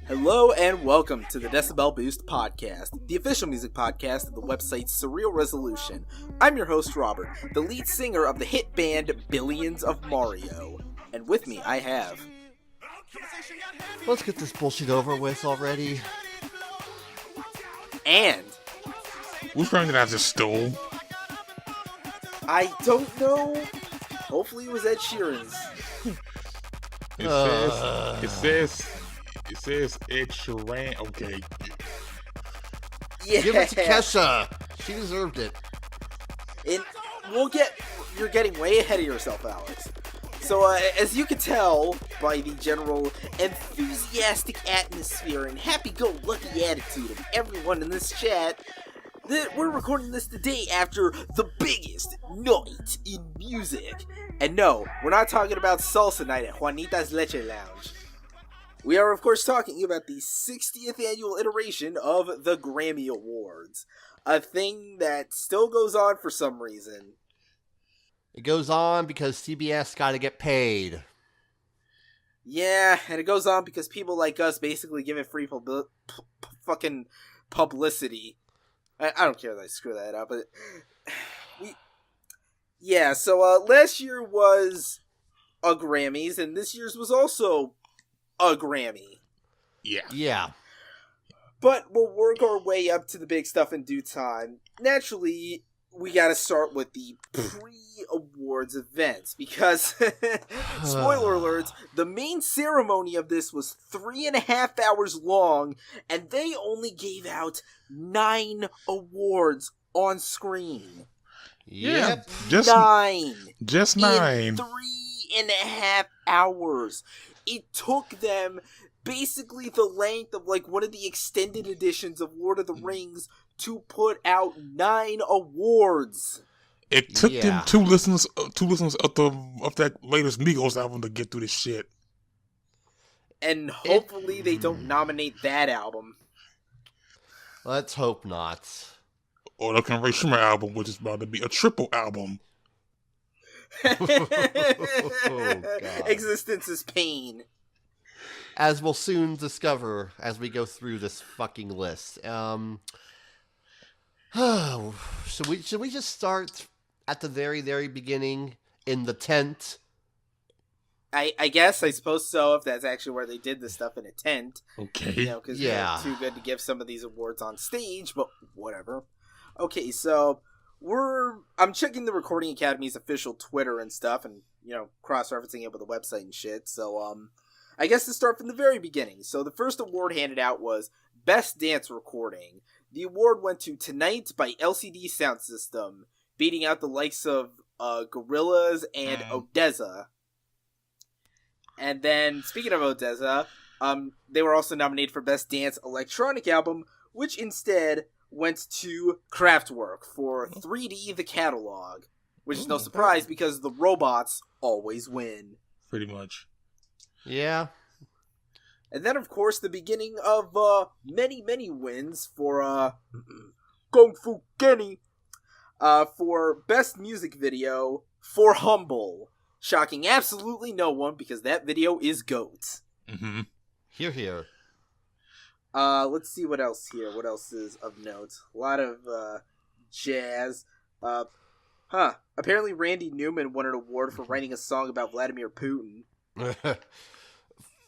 Hello and welcome to the Decibel Boost podcast, the official music podcast of the website Surreal Resolution. I'm your host Robert, the lead singer of the hit band Billions of Mario. And with me I have... Let's get this bullshit over with already. And... Whose friend did I just stole? I don't know. Hopefully it was Ed Sheeran's. It says Ed Sheeran. Okay. Yeah. Give it to Kesha. She deserved it. You're getting way ahead of yourself, Alex. So, as you can tell by the general enthusiastic atmosphere and happy-go-lucky attitude of everyone in this chat, that we're recording this the day after the biggest night in music. And no, we're not talking about salsa night at Juanita's Leche Lounge. We are, of course, talking about the 60th annual iteration of the Grammy Awards. A thing that still goes on for some reason. It goes on because CBS got to get paid. Yeah, and it goes on because people like us basically give it free fucking publicity. I don't care that I screw that up, but... So last year was a Grammys, and this year's was also a Grammy. Yeah. But we'll work our way up to the big stuff in due time. Naturally, we gotta start with the pre-awards events, because, spoiler alert, the main ceremony of this was 3.5 hours long, and they only gave out 9 awards on screen. Yeah, Yep. 9. Just 9. In 3.5 hours. It took them basically the length of like one of the extended editions of Lord of the Rings to put out 9 awards. It took them two listeners of that latest Migos album to get through this shit. And hopefully they don't nominate that album. Let's hope not. Or the Ray Schumer album, which is about to be a triple album. God. Existence is pain. As we'll soon discover as we go through this fucking list. Should we just start at the very, very beginning in the tent? I guess, I suppose so, if that's actually where they did this stuff, in a tent. Okay. You know, because they're too good to give some of these awards on stage, but whatever. Okay, so I'm checking the Recording Academy's official Twitter and stuff, and, you know, cross-referencing it with the website and shit, so, I guess to start from the very beginning. So the first award handed out was Best Dance Recording. The award went to Tonight by LCD Sound System, beating out the likes of, Gorillaz and Odessa. And then, speaking of Odessa, they were also nominated for Best Dance Electronic Album, which instead went to Kraftwerk for 3D The Catalog, which is no surprise because the robots always win. Pretty much. Yeah. And then, of course, the beginning of many, many wins for Kung Fu Kenny for Best Music Video for Humble. Shocking absolutely no one because that video is GOAT. Mm-hmm. Here. Let's see what else here. What else is of note? A lot of jazz. Apparently Randy Newman won an award for writing a song about Vladimir Putin.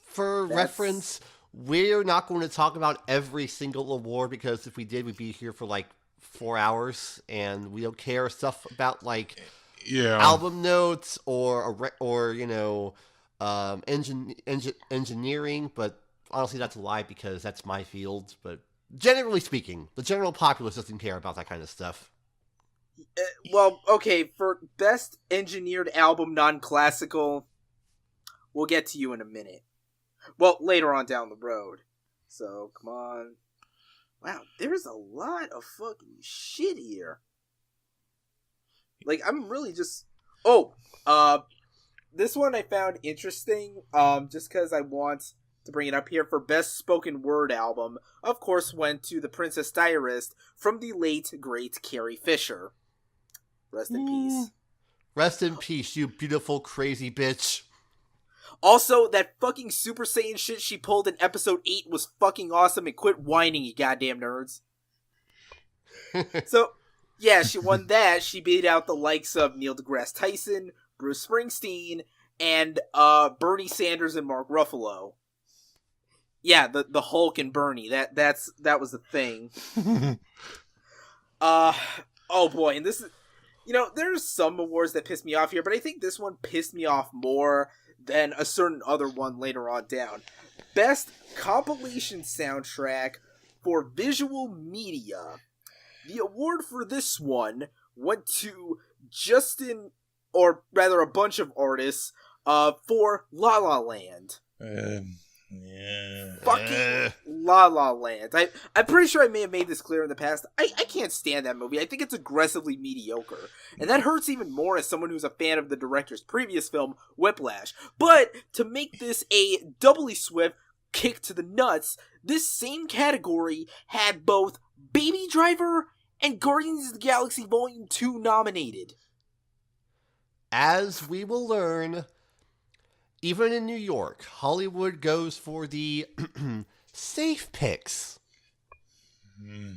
For reference, we're not going to talk about every single award because if we did, we'd be here for like 4 hours, and we don't care stuff about like album notes or you know engineering. But honestly, that's a lie because that's my field. But generally speaking, the general populace doesn't care about that kind of stuff. Well, okay, for Best Engineered Album Non-Classical, we'll get to you in a minute. Well, later on down the road. So, come on. Wow, there's a lot of fucking shit here. Like, I'm really just... this one I found interesting, just because I want to bring it up here. For Best Spoken Word Album, of course, went to The Princess Diarist from the late, great Carrie Fisher. Rest in peace. Rest in peace, you beautiful, crazy bitch. Also, that fucking Super Saiyan shit she pulled in episode 8 was fucking awesome, and quit whining, you goddamn nerds. So, yeah, she won that. She beat out the likes of Neil deGrasse Tyson, Bruce Springsteen, and Bernie Sanders and Mark Ruffalo. Yeah, the Hulk and Bernie. That was the thing. Oh boy, and this is, there's some awards that piss me off here, but I think this one pissed me off more than a certain other one later on down. Best compilation soundtrack for visual media. The award for this one went to Justin, or rather a bunch of artists, for La La Land. Yeah. Fucking La La Land. I'm pretty sure I may have made this clear in the past. I can't stand that movie. I think it's aggressively mediocre. And that hurts even more as someone who's a fan of the director's previous film, Whiplash. But to make this a doubly swift kick to the nuts, this same category had both Baby Driver and Guardians of the Galaxy Volume 2 nominated. As we will learn, even in New York, Hollywood goes for the safe picks.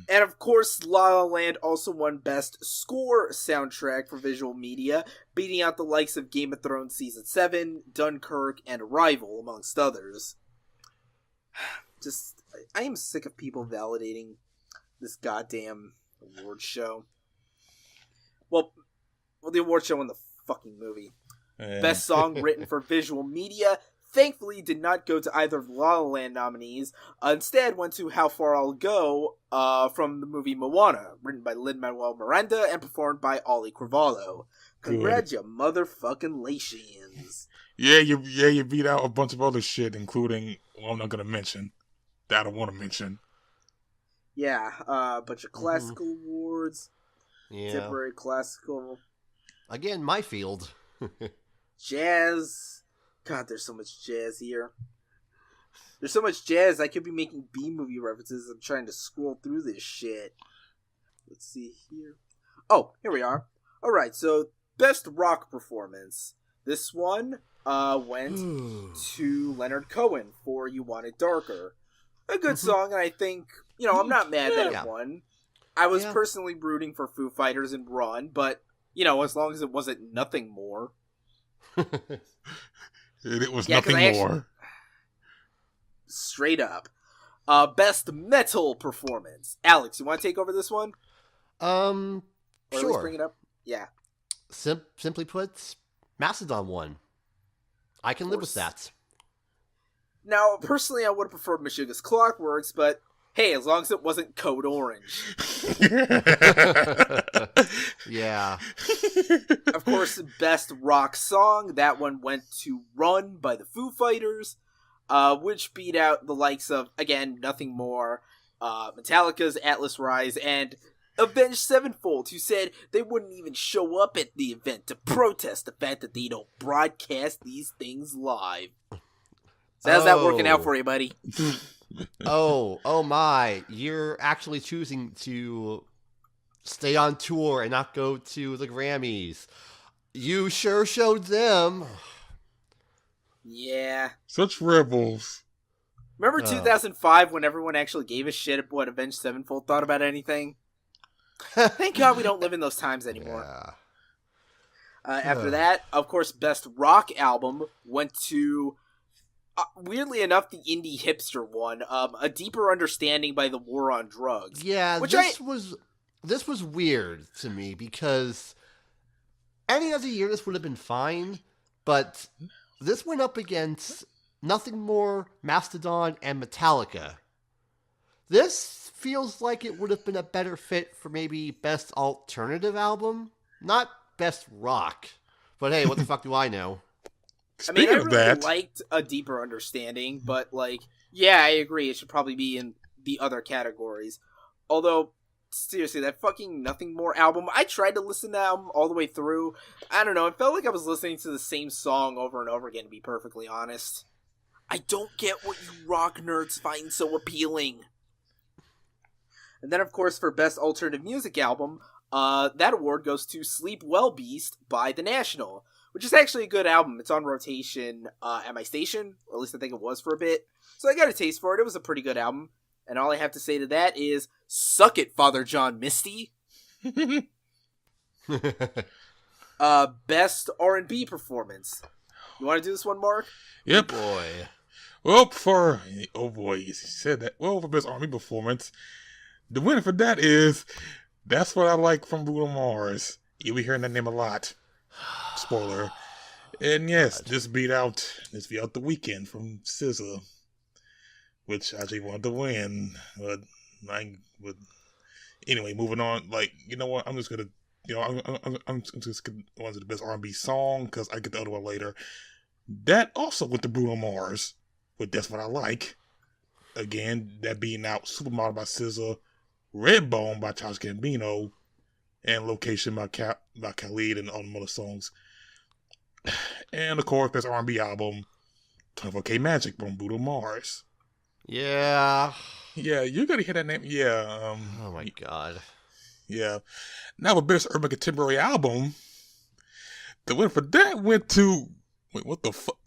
And of course, La La Land also won Best Score Soundtrack for Visual Media, beating out the likes of Game of Thrones Season 7, Dunkirk, and Arrival, amongst others. I am sick of people validating this goddamn award show. Well, the award show and the fucking movie. Best song written for visual media, thankfully did not go to either of the La La Land nominees. Instead went to How Far I'll Go from the movie Moana, written by Lin-Manuel Miranda and performed by Ollie Cravalho. Congratulations. Yeah, you beat out a bunch of other shit, including, well, I'm not going to mention. That I don't want to mention. Yeah, a bunch of classical awards. Yeah. Contemporary classical. Again, my field. Jazz. God, there's so much jazz here. There's so much jazz, I could be making B-movie references. I'm trying to scroll through this shit. Let's see here. Oh, here we are. Alright, so Best Rock Performance. This one went to Leonard Cohen for You Want It Darker. A good song, and I think, I'm not mad that it won. I was personally rooting for Foo Fighters and Run, but, as long as it wasn't Nothing More. It was Nothing More. Straight up. Best Metal Performance. Alex, you want to take over this one? Sure. At least bring it up? Yeah. Simply put, Mastodon won. I can live with that. Now, personally, I would have preferred Meshuggah's Clockworks, but hey, as long as it wasn't Code Orange. Yeah. Of course, Best Rock Song, that one went to Run by the Foo Fighters, which beat out the likes of, again, Nothing More, Metallica's Atlas Rise, and Avenged Sevenfold, who said they wouldn't even show up at the event to protest the fact that they don't broadcast these things live. So how's that working out for you, buddy? Oh my. You're actually choosing to stay on tour and not go to the Grammys. You sure showed them. Yeah. Such rebels. Remember 2005 when everyone actually gave a shit what Avenged Sevenfold thought about anything? Thank God we don't live in those times anymore. Yeah. After that, of course, Best Rock Album went to... weirdly enough, the indie hipster one, A Deeper Understanding by The War on Drugs. Yeah, this was weird to me because any other year this would have been fine, but this went up against Nothing More, Mastodon, and Metallica. This feels like it would have been a better fit for maybe Best Alternative Album, not Best Rock. But hey, what the fuck do I know? Speaking I really liked A Deeper Understanding, but, yeah, I agree. It should probably be in the other categories. Although, seriously, that fucking Nothing More album, I tried to listen to that album all the way through. I don't know, it felt like I was listening to the same song over and over again, to be perfectly honest. I don't get what you rock nerds find so appealing. And then, of course, for Best Alternative Music Album, that award goes to Sleep Well Beast by The National, which is actually a good album. It's on rotation at my station, or at least I think it was for a bit. So I got a taste for it. It was a pretty good album. And all I have to say to that is, suck it, Father John Misty. Best R&B performance. You want to do this one, Mark? Yep. Boy. Well, you said that. Well, for best R&B performance, the winner for that is That's What I Like from Bruno Mars. You'll be hearing that name a lot. Spoiler. And yes, this beat out The Weeknd from SZA, which I actually wanted to win, but anyway, moving on. Like, you know what? I'm just gonna, I'm just gonna go on to the best R&B song because I get the other one later. That also went to Bruno Mars, but That's What I Like. Again, that beating out Supermodel by SZA, Redbone by Childish Gambino, and Location by Khalid and all the other songs. And of course, best R&B album, 24K Magic from Bruno Mars. Yeah. Yeah, you're gonna hear that name. Yeah. Oh my god. Yeah. Now, with best urban contemporary album, the winner for that went to what the fuck?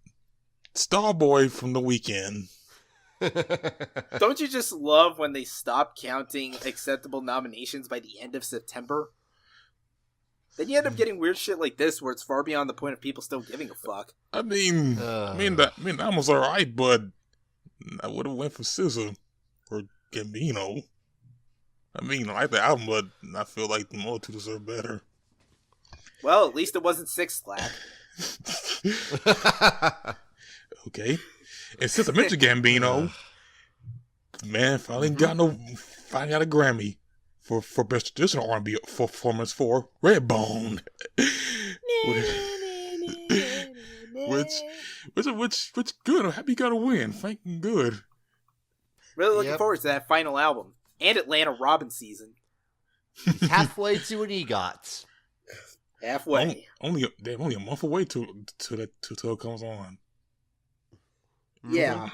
Starboy from The Weeknd. Don't you just love when they stop counting acceptable nominations by the end of September? Then you end up getting weird shit like this, where it's far beyond the point of people still giving a fuck. I mean, that was alright, but I would have went for SZA or Gambino. I mean, I like the album, but I feel like the other two deserve better. Well, at least it wasn't Six Flag. Okay. And since I mentioned Gambino, man, finally got a Grammy for best traditional R&B performance for Redbone. which good. I'm happy he got a win. Thanking good. Really looking forward to that final album and Atlanta Robin season. He's halfway to an EGOT. Halfway. Only a month away till it comes on. Yeah.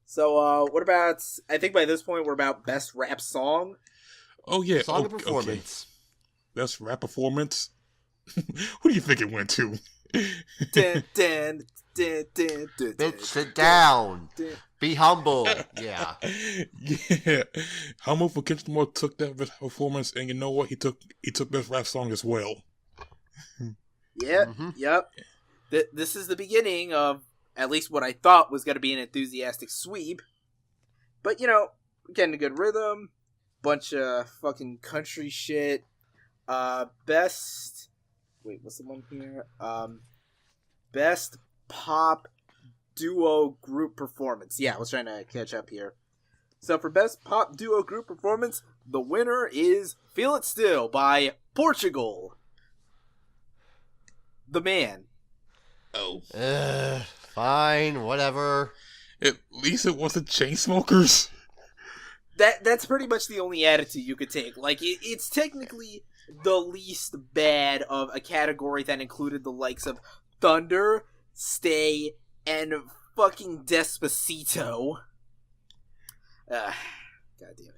So, what about, I think by this point we're about best rap song. Oh, yeah. Song of performance. Okay. Best rap performance. Who do you think it went to? Bitch, sit down. Be humble. Yeah. Yeah. Humble for Kendrick Lamar took that best performance, and you know what? He took best rap song as well. Yep. This is the beginning of at least what I thought was going to be an enthusiastic sweep. But, getting a good rhythm, bunch of fucking country shit. What's the one here? Best pop duo group performance. Yeah, I was trying to catch up here. So for best pop duo group performance, the winner is Feel It Still by Portugal. The Man. Oh. Fine, whatever. At least it wasn't Chainsmokers. That's pretty much the only attitude you could take. Like, it's technically the least bad of a category that included the likes of Thunder, Stay, and fucking Despacito. God damn it.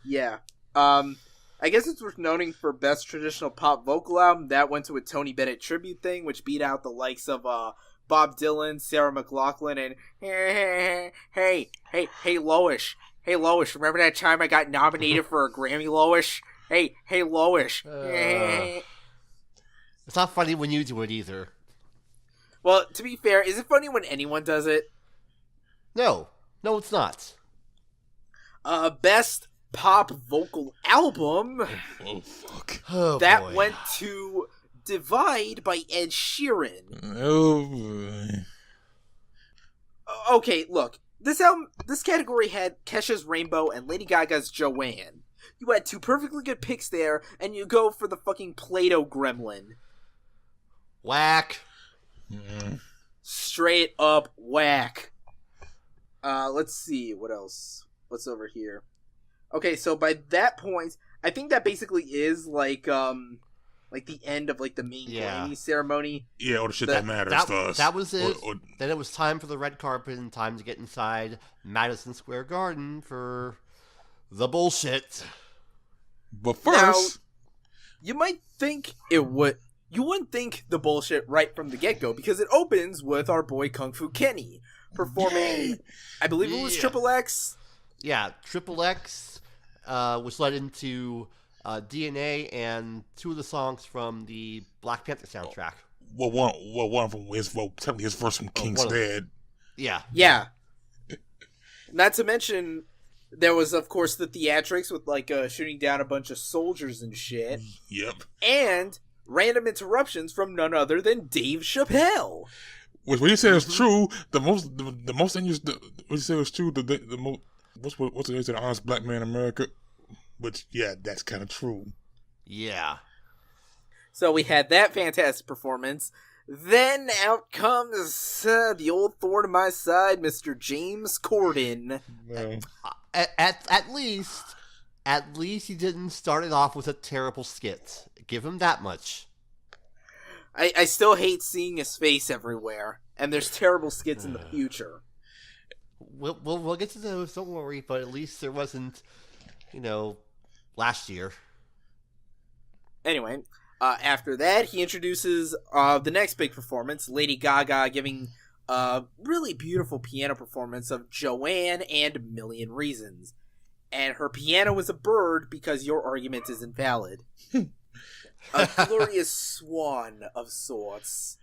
Yeah. I guess it's worth noting for best traditional pop vocal album, that went to a Tony Bennett tribute thing, which beat out the likes of Bob Dylan, Sarah McLachlan, and hey Loish. Hey Loish, remember that time I got nominated for a Grammy, Loish? Hey Loish. It's not funny when you do it either. Well, to be fair, is it funny when anyone does it? No, it's not. Best pop vocal album. Oh, fuck. That boy. went to Divide by Ed Sheeran. Oh, boy. Okay, look. This category had Kesha's Rainbow and Lady Gaga's Joanne. You had two perfectly good picks there, and you go for the fucking Play-Doh gremlin. Whack. Straight up whack. Let's see, what else? What's over here? Okay, so by that point, I think that basically is like the end of like the main Grammy ceremony. Yeah, all the shit that matters to us. That was it. Then it was time for the red carpet and time to get inside Madison Square Garden for the bullshit. But first, you might think it would. You wouldn't think the bullshit right from the get-go, because it opens with our boy Kung Fu Kenny performing, I believe it was Triple X. Yeah, Triple X, which led into DNA and two of the songs from the Black Panther soundtrack. One of them was technically his verse from King's Dead. Yeah. Yeah. Not to mention, there was, of course, the theatrics with, like, shooting down a bunch of soldiers and shit. Yep. And random interruptions from none other than Dave Chappelle. Which, when you say it's true, the most interesting, when you say it's true, the most, what's the honest black man in America? Which, yeah, that's kind of true. Yeah. So we had that fantastic performance. Then out comes the old thorn in my side, Mr. James Corden. Well, At least he didn't start it off with a terrible skit. Give him that much. I still hate seeing his face everywhere, and there's terrible skits in the future. We'll get to those, don't worry, but at least there wasn't, last year. Anyway, after that, he introduces the next big performance, Lady Gaga giving a really beautiful piano performance of Joanne and a Million Reasons. And her piano is a bird because your argument is invalid. A glorious swan of sorts.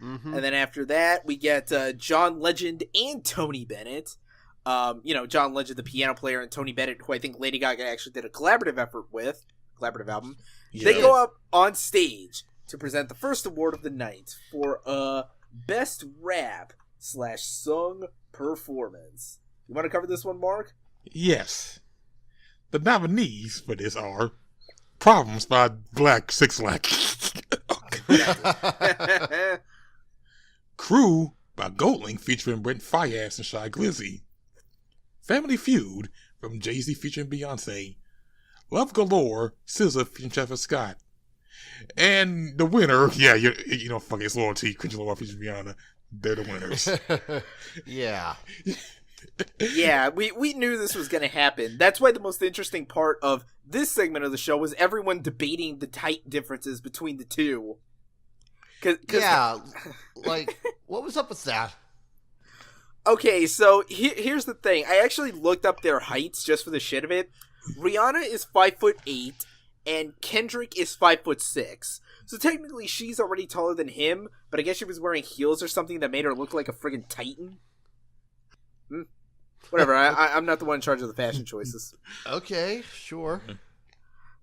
Mm-hmm. And then after that, we get John Legend and Tony Bennett. John Legend, the piano player, and Tony Bennett, who I think Lady Gaga actually did a collaborative album. yeah. They go up on stage to present the first award of the night for Best Rap / Sung Performance. You want to cover this one, Mark? Yes. The nominees for this are Problems by Black Six Lack. Crew by Goldlink featuring Brent Faiyaz and Shy Glizzy. Family Feud from Jay-Z featuring Beyonce. Love Galore, SZA featuring Travis Scott. And the winner, fucking it's Loyalty, Kendrick Lamar featuring Rihanna. They're the winners. Yeah. Yeah, we knew this was going to happen. That's why the most interesting part of this segment of the show was everyone debating the height differences between the two. What was up with that? Okay, so here's the thing. I actually looked up their heights just for the shit of it. Rihanna is 5'8", and Kendrick is 5'6". So technically she's already taller than him, but I guess she was wearing heels or something that made her look like a friggin' titan. Whatever, I'm not the one in charge of the fashion choices. Okay, sure.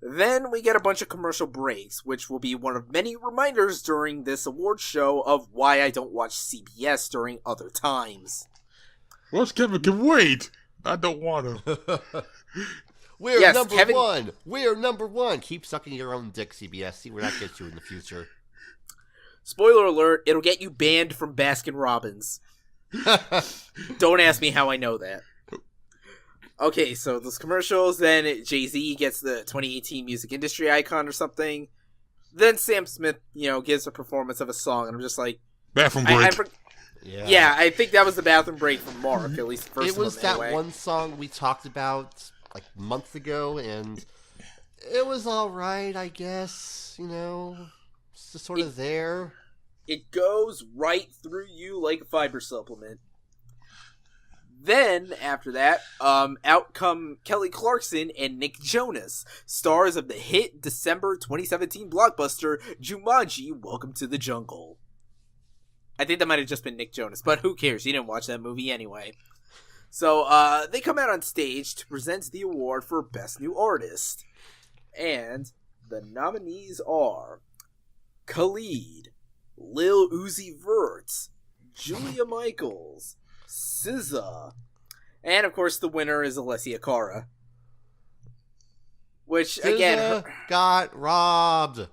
Then we get a bunch of commercial breaks, which will be one of many reminders during this award show of why I don't watch CBS during other times. Well, Kevin can wait. I don't want to. We're number one. We're number one. Keep sucking your own dick, CBS. See where that gets you in the future. Spoiler alert, it'll get you banned from Baskin Robbins. Don't ask me how I know that. Okay, so those commercials, then Jay-Z gets the 2018 music industry icon or something. Then Sam Smith, gives a performance of a song, and I'm just like... Bathroom break. Yeah, I think that was the bathroom break from Mark, at least the first one. It was that one song we talked about, months ago, and it was alright, I guess, it's just sort of there. It goes right through you like a fiber supplement. Then, after that, out come Kelly Clarkson and Nick Jonas, stars of the hit December 2017 blockbuster Jumanji: Welcome to the Jungle. I think that might have just been Nick Jonas, but who cares? You didn't watch that movie anyway. So, they come out on stage to present the award for Best New Artist. And the nominees are Khalid, Lil Uzi Vert, Julia Michaels, SZA, and of course the winner is Alessia Cara. Which, SZA again... got robbed.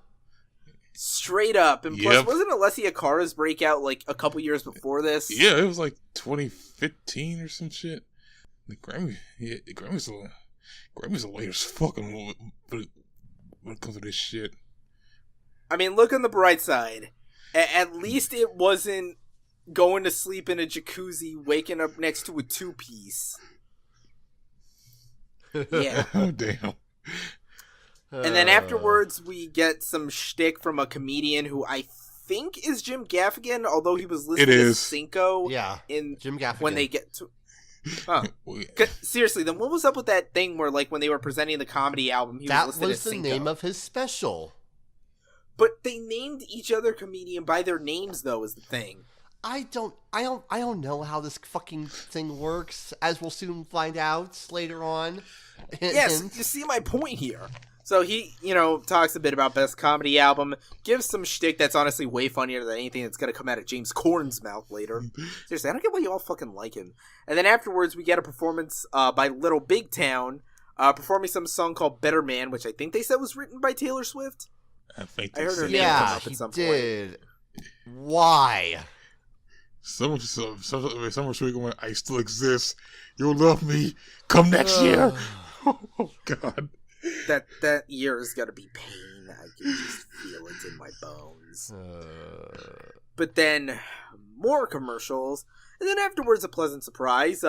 Straight up. And plus, wasn't Alessia Cara's breakout a couple years before this? Yeah, it was 2015 or some shit. The Grammys are late as fucking when it comes to this shit. I mean, look on the bright side. At least it wasn't going to sleep in a jacuzzi, waking up next to a two-piece. Yeah. Oh, damn. And then afterwards, we get some shtick from a comedian who I think is Jim Gaffigan, although he was listed as Cinco. Yeah, in Jim Gaffigan. When they get to... Huh. Seriously, then what was up with that thing where, like, when they were presenting the comedy album, he was listed as Cinco? That was the name of his special. But they named each other comedian by their names, though, is the thing. I don't know how this fucking thing works, as we'll soon find out later on. Yes, you see my point here. So he, talks a bit about best comedy album, gives some shtick that's honestly way funnier than anything that's going to come out of James Corden's mouth later. Seriously, I don't get why you all fucking like him. And then afterwards, we get a performance by Little Big Town, performing some song called Better Man, which I think they said was written by Taylor Swift. I heard her name come up at some point. Why? Summer Street going, I still exist. You'll love me. Come next year. Oh, God. That year is gonna be pain. I can just feel it in my bones. But then more commercials, and then afterwards a pleasant surprise.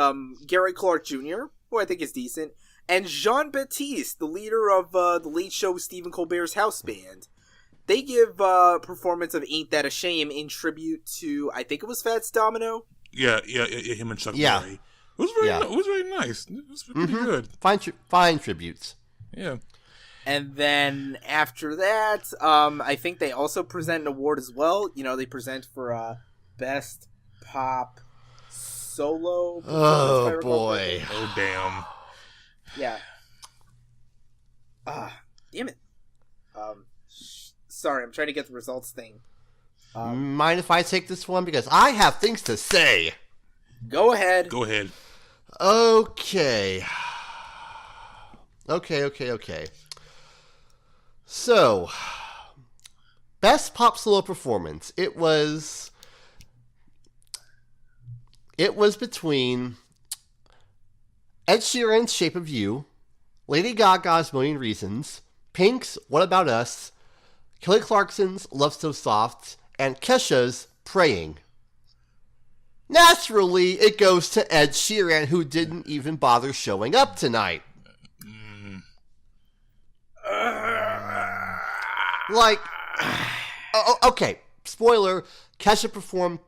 Gary Clark Jr., who I think is decent, and Jean Baptiste, the leader of the Late Show with Stephen Colbert's house band. They give a performance of Ain't That a Shame in tribute to, I think it was Fats Domino. Yeah, him and Chuck Berry. It was very nice. It was pretty good. Fine tributes. Yeah. And then after that, I think they also present an award as well. They present for Best Pop Solo performance. Oh, boy. Oh, damn. Yeah. Damn it. Sorry, I'm trying to get the results thing. Mind if I take this one? Because I have things to say. Go ahead. Okay. Okay. So, best pop solo performance. It was between Ed Sheeran's Shape of You, Lady Gaga's Million Reasons, Pink's What About Us, Kelly Clarkson's Love So Soft, and Kesha's Praying. Naturally, it goes to Ed Sheeran, who didn't even bother showing up tonight. Okay, spoiler, Kesha performed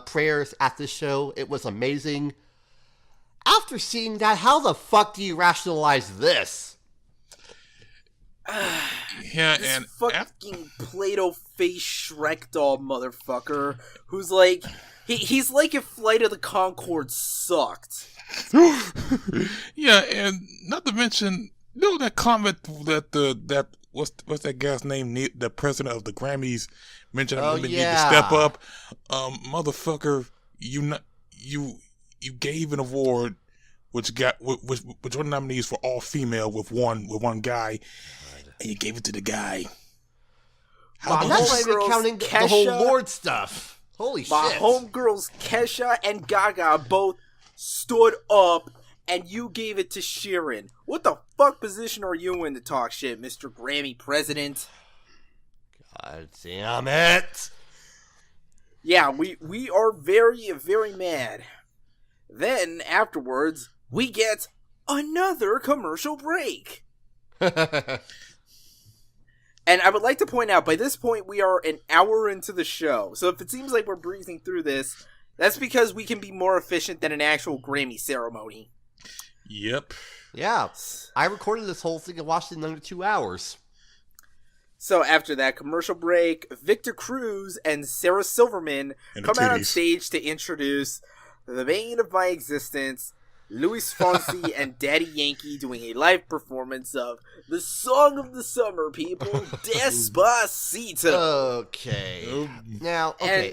prayers at the show. It was amazing. After seeing that, how the fuck do you rationalize this? And fucking Play-Doh face Shrek doll motherfucker, who's like, he's like if Flight of the Conchords sucked. Yeah, and not to mention, that comment that what's that guy's name? The president of the Grammys mentioned women need to step up. Motherfucker, you gave an award which were nominees for all female with one guy, and you gave it to the guy. Wow, that's not even counting the whole Lord stuff. Holy shit! My homegirls Kesha and Gaga both stood up, and you gave it to Sheeran. What the fuck position are you in to talk shit, Mr. Grammy President? God damn it! Yeah, we are very, very mad. Then, afterwards, we get another commercial break. And I would like to point out, by this point, we are an hour into the show. So if it seems like we're breezing through this, that's because we can be more efficient than an actual Grammy ceremony. Yep. Yeah. I recorded this whole thing and watched it in under 2 hours. So after that commercial break, Victor Cruz and Sarah Silverman come out on stage to introduce the bane of my existence, Luis Fonsi and Daddy Yankee doing a live performance of the song of the summer, people, Despacito. Okay. Now, okay.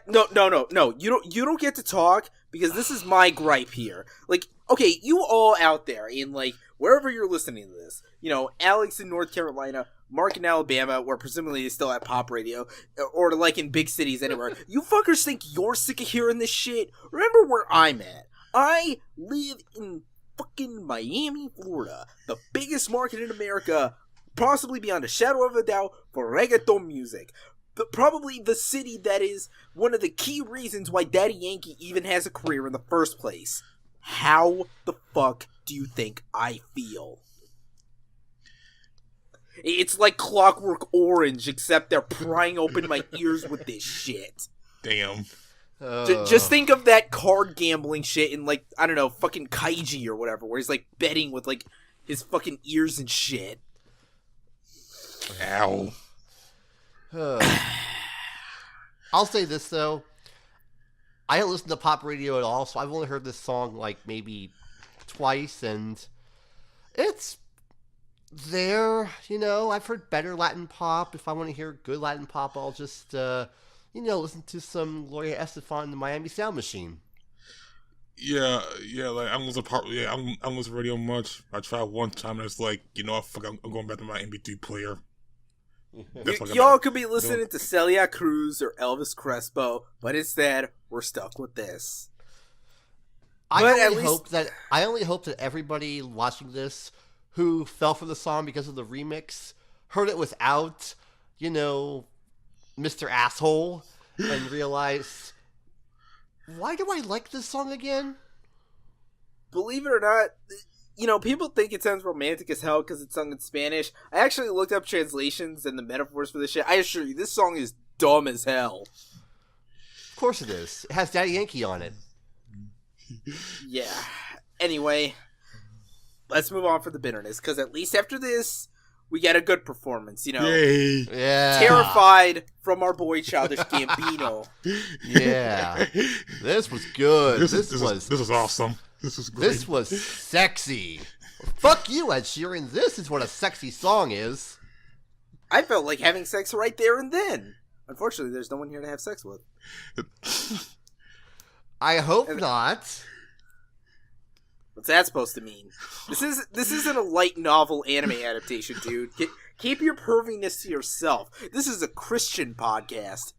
No. You don't get to talk because this is my gripe here. Like, okay, you all out there in, like, wherever you're listening to this, Alex in North Carolina, Mark in Alabama, where presumably they still have pop radio, or like in big cities anywhere, you fuckers think you're sick of hearing this shit? Remember where I'm at. I live in fucking Miami, Florida, the biggest market in America, possibly beyond a shadow of a doubt, for reggaeton music. Probably the city that is one of the key reasons why Daddy Yankee even has a career in the first place. How the fuck do you think I feel? It's like Clockwork Orange, except they're prying open my ears with this shit. Damn. Just think of that card gambling shit in, like, I don't know, fucking Kaiji or whatever, where he's, like, betting with, like, his fucking ears and shit. Ow. I'll say this, though. I don't listen to pop radio at all, so I've only heard this song, like, maybe twice, and it's there, you know. I've heard better Latin pop. If I want to hear good Latin pop, I'll just, listen to some Gloria Estefan and the Miami Sound Machine. Yeah, like, I'm listening radio much. I tried one time, and it's like, I'm going back to my MP3 player. Y'all could be listening to Celia Cruz or Elvis Crespo, but instead, we're stuck with this. I only hope that everybody watching this who fell for the song because of the remix heard it without, Mr. Asshole, and realized, why do I like this song again? Believe it or not, people think it sounds romantic as hell because it's sung in Spanish. I actually looked up translations and the metaphors for this shit. I assure you, this song is dumb as hell. Of course it is. It has Daddy Yankee on it. Yeah. Anyway, let's move on for the bitterness, because at least after this, we get a good performance, Yay. Yeah. Terrified from our boy Childish Gambino. Yeah. This was good. This was awesome. This was great. This was sexy. Fuck you, Ed Sheeran. This is what a sexy song is. I felt like having sex right there and then. Unfortunately, there's no one here to have sex with. I hope not. What's that supposed to mean? This isn't a light novel anime adaptation, dude. Keep your perviness to yourself. This is a Christian podcast.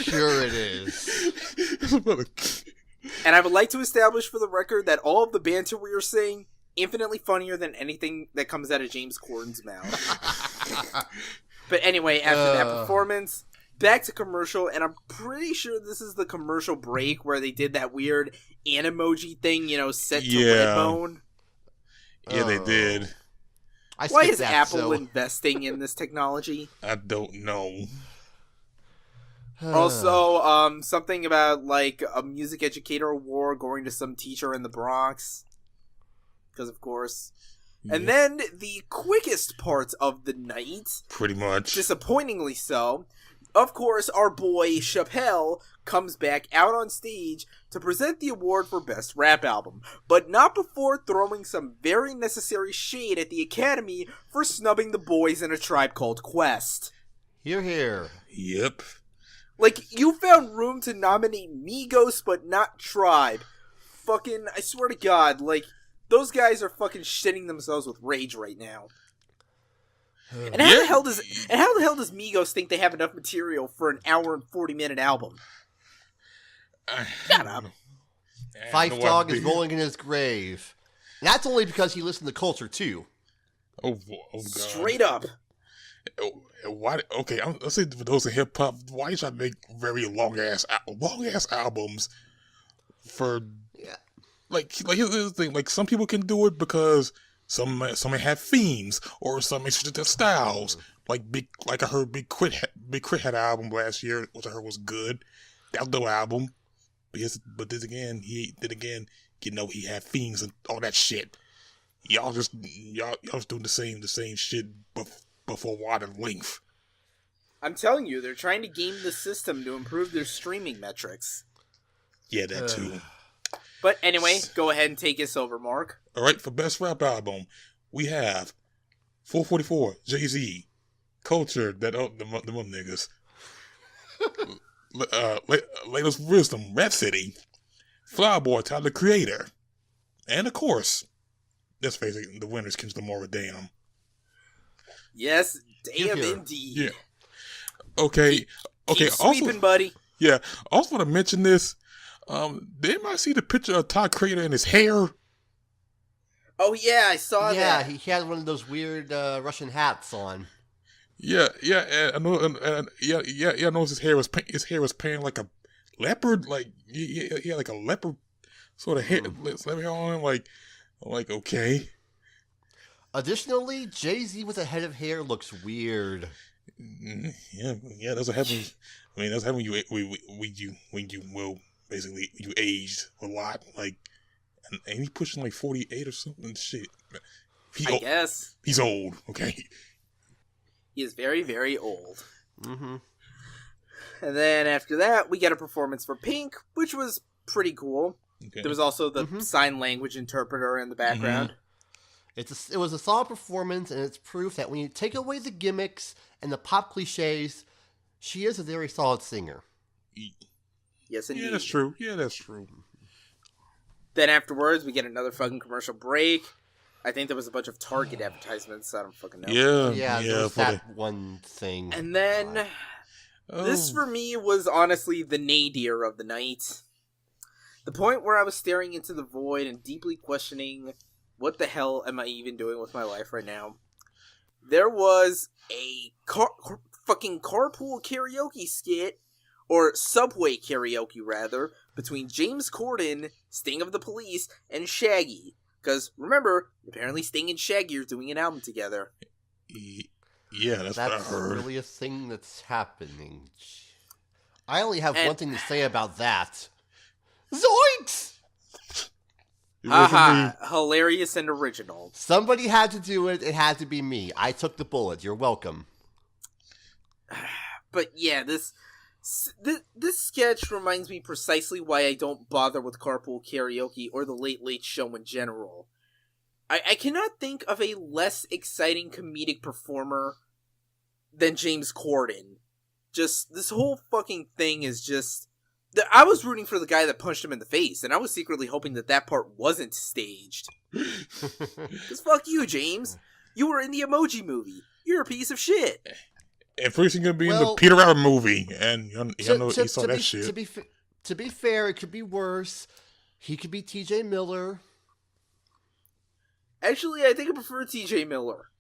Sure it is. And I would like to establish for the record that all of the banter we are saying infinitely funnier than anything that comes out of James Corden's mouth. But anyway, after that performance, back to commercial, and I'm pretty sure this is the commercial break where they did that weird Animoji thing, set to Redbone. Yeah, they did. Why is Apple investing in this technology? I don't know. Also, something about, like, a music educator award going to some teacher in the Bronx. Because, of course. Yeah. And then, the quickest part of the night. Pretty much. Disappointingly so. Of course, our boy Chappelle comes back out on stage to present the award for Best Rap Album, but not before throwing some very necessary shade at the Academy for snubbing the boys in A Tribe Called Quest. Hear, hear. Yep. Like, you found room to nominate Migos, but not Tribe. Fucking, I swear to God, like, those guys are fucking shitting themselves with rage right now. And how the hell does Migos think they have enough material for an hour and 40-minute album? Shut up. Phife Dawg is rolling in his grave. And that's only because he listened to Culture too. Oh God. Straight up. Why? Okay, let's say for those in hip hop, why you try to make very long ass albums for? Yeah. Like here's the thing. Like, some people can do it because some may have themes, or some may switch their styles. Like I heard Big Crit had an album last year, which I heard was good. That was the album. But this again, he had themes and all that shit. Y'all just doing the same shit, but for wider length. I'm telling you, they're trying to game the system to improve their streaming metrics. Yeah, that too. But anyway, go ahead and take us over, Mark. All right, for Best Rap Album, we have 444, Jay-Z, Culture, them niggas. Latest Wisdom, Rhapsody, Flyboy, Tyler, the Creator, and of course, let's face it, the winners, Kendrick Lamar, damn. Yes, damn indeed. Yeah. Okay. Keep sweeping, also, buddy. Yeah. I also want to mention this. Did anybody see the picture of Tyler, Creator and his hair? Oh yeah, I saw that. Yeah, he had one of those weird Russian hats on. Yeah, I know. I know his hair was painted like a leopard, like he had like a leopard sort of hair on. Like okay. Additionally, Jay-Z with a head of hair looks weird. Yeah, that's what happens. I mean, that's how when you basically you aged a lot, like, and he's pushing like 48 or something. Shit, I guess he's old. Okay, he is very, very old. Mm-hmm. And then after that, we get a performance for Pink, which was pretty cool. Okay. There was also the sign language interpreter in the background. It was a solid performance, and it's proof that when you take away the gimmicks and the pop cliches, she is a very solid singer. Yes, indeed. Yeah, that's true. Yeah, that's true. Then afterwards, we get another fucking commercial break. I think there was a bunch of Target advertisements. I don't fucking know. Yeah, there was that one thing. And then, this for me was honestly the nadir of the night. The point where I was staring into the void and deeply questioning, what the hell am I even doing with my life right now? There was a fucking carpool karaoke skit, or subway karaoke rather, between James Corden, Sting of the Police, and Shaggy. Because, remember, apparently Sting and Shaggy are doing an album together. Yeah, that's really a thing that's happening. I only have one thing to say about that. Zoinks! Haha, hilarious and original. Somebody had to do it. It had to be me. I took the bullet. You're welcome. But yeah, this sketch reminds me precisely why I don't bother with carpool karaoke or the Late Late Show in general. I cannot think of a less exciting comedic performer than James Corden. Just, this whole fucking thing is just... I was rooting for the guy that punched him in the face, and I was secretly hoping that part wasn't staged. Because fuck you, James. You were in the Emoji Movie. You're a piece of shit. And first he's going to be in the Peter Rabbit movie, and you saw that shit. To be fair, it could be worse. He could be TJ Miller. Actually, I think I prefer TJ Miller.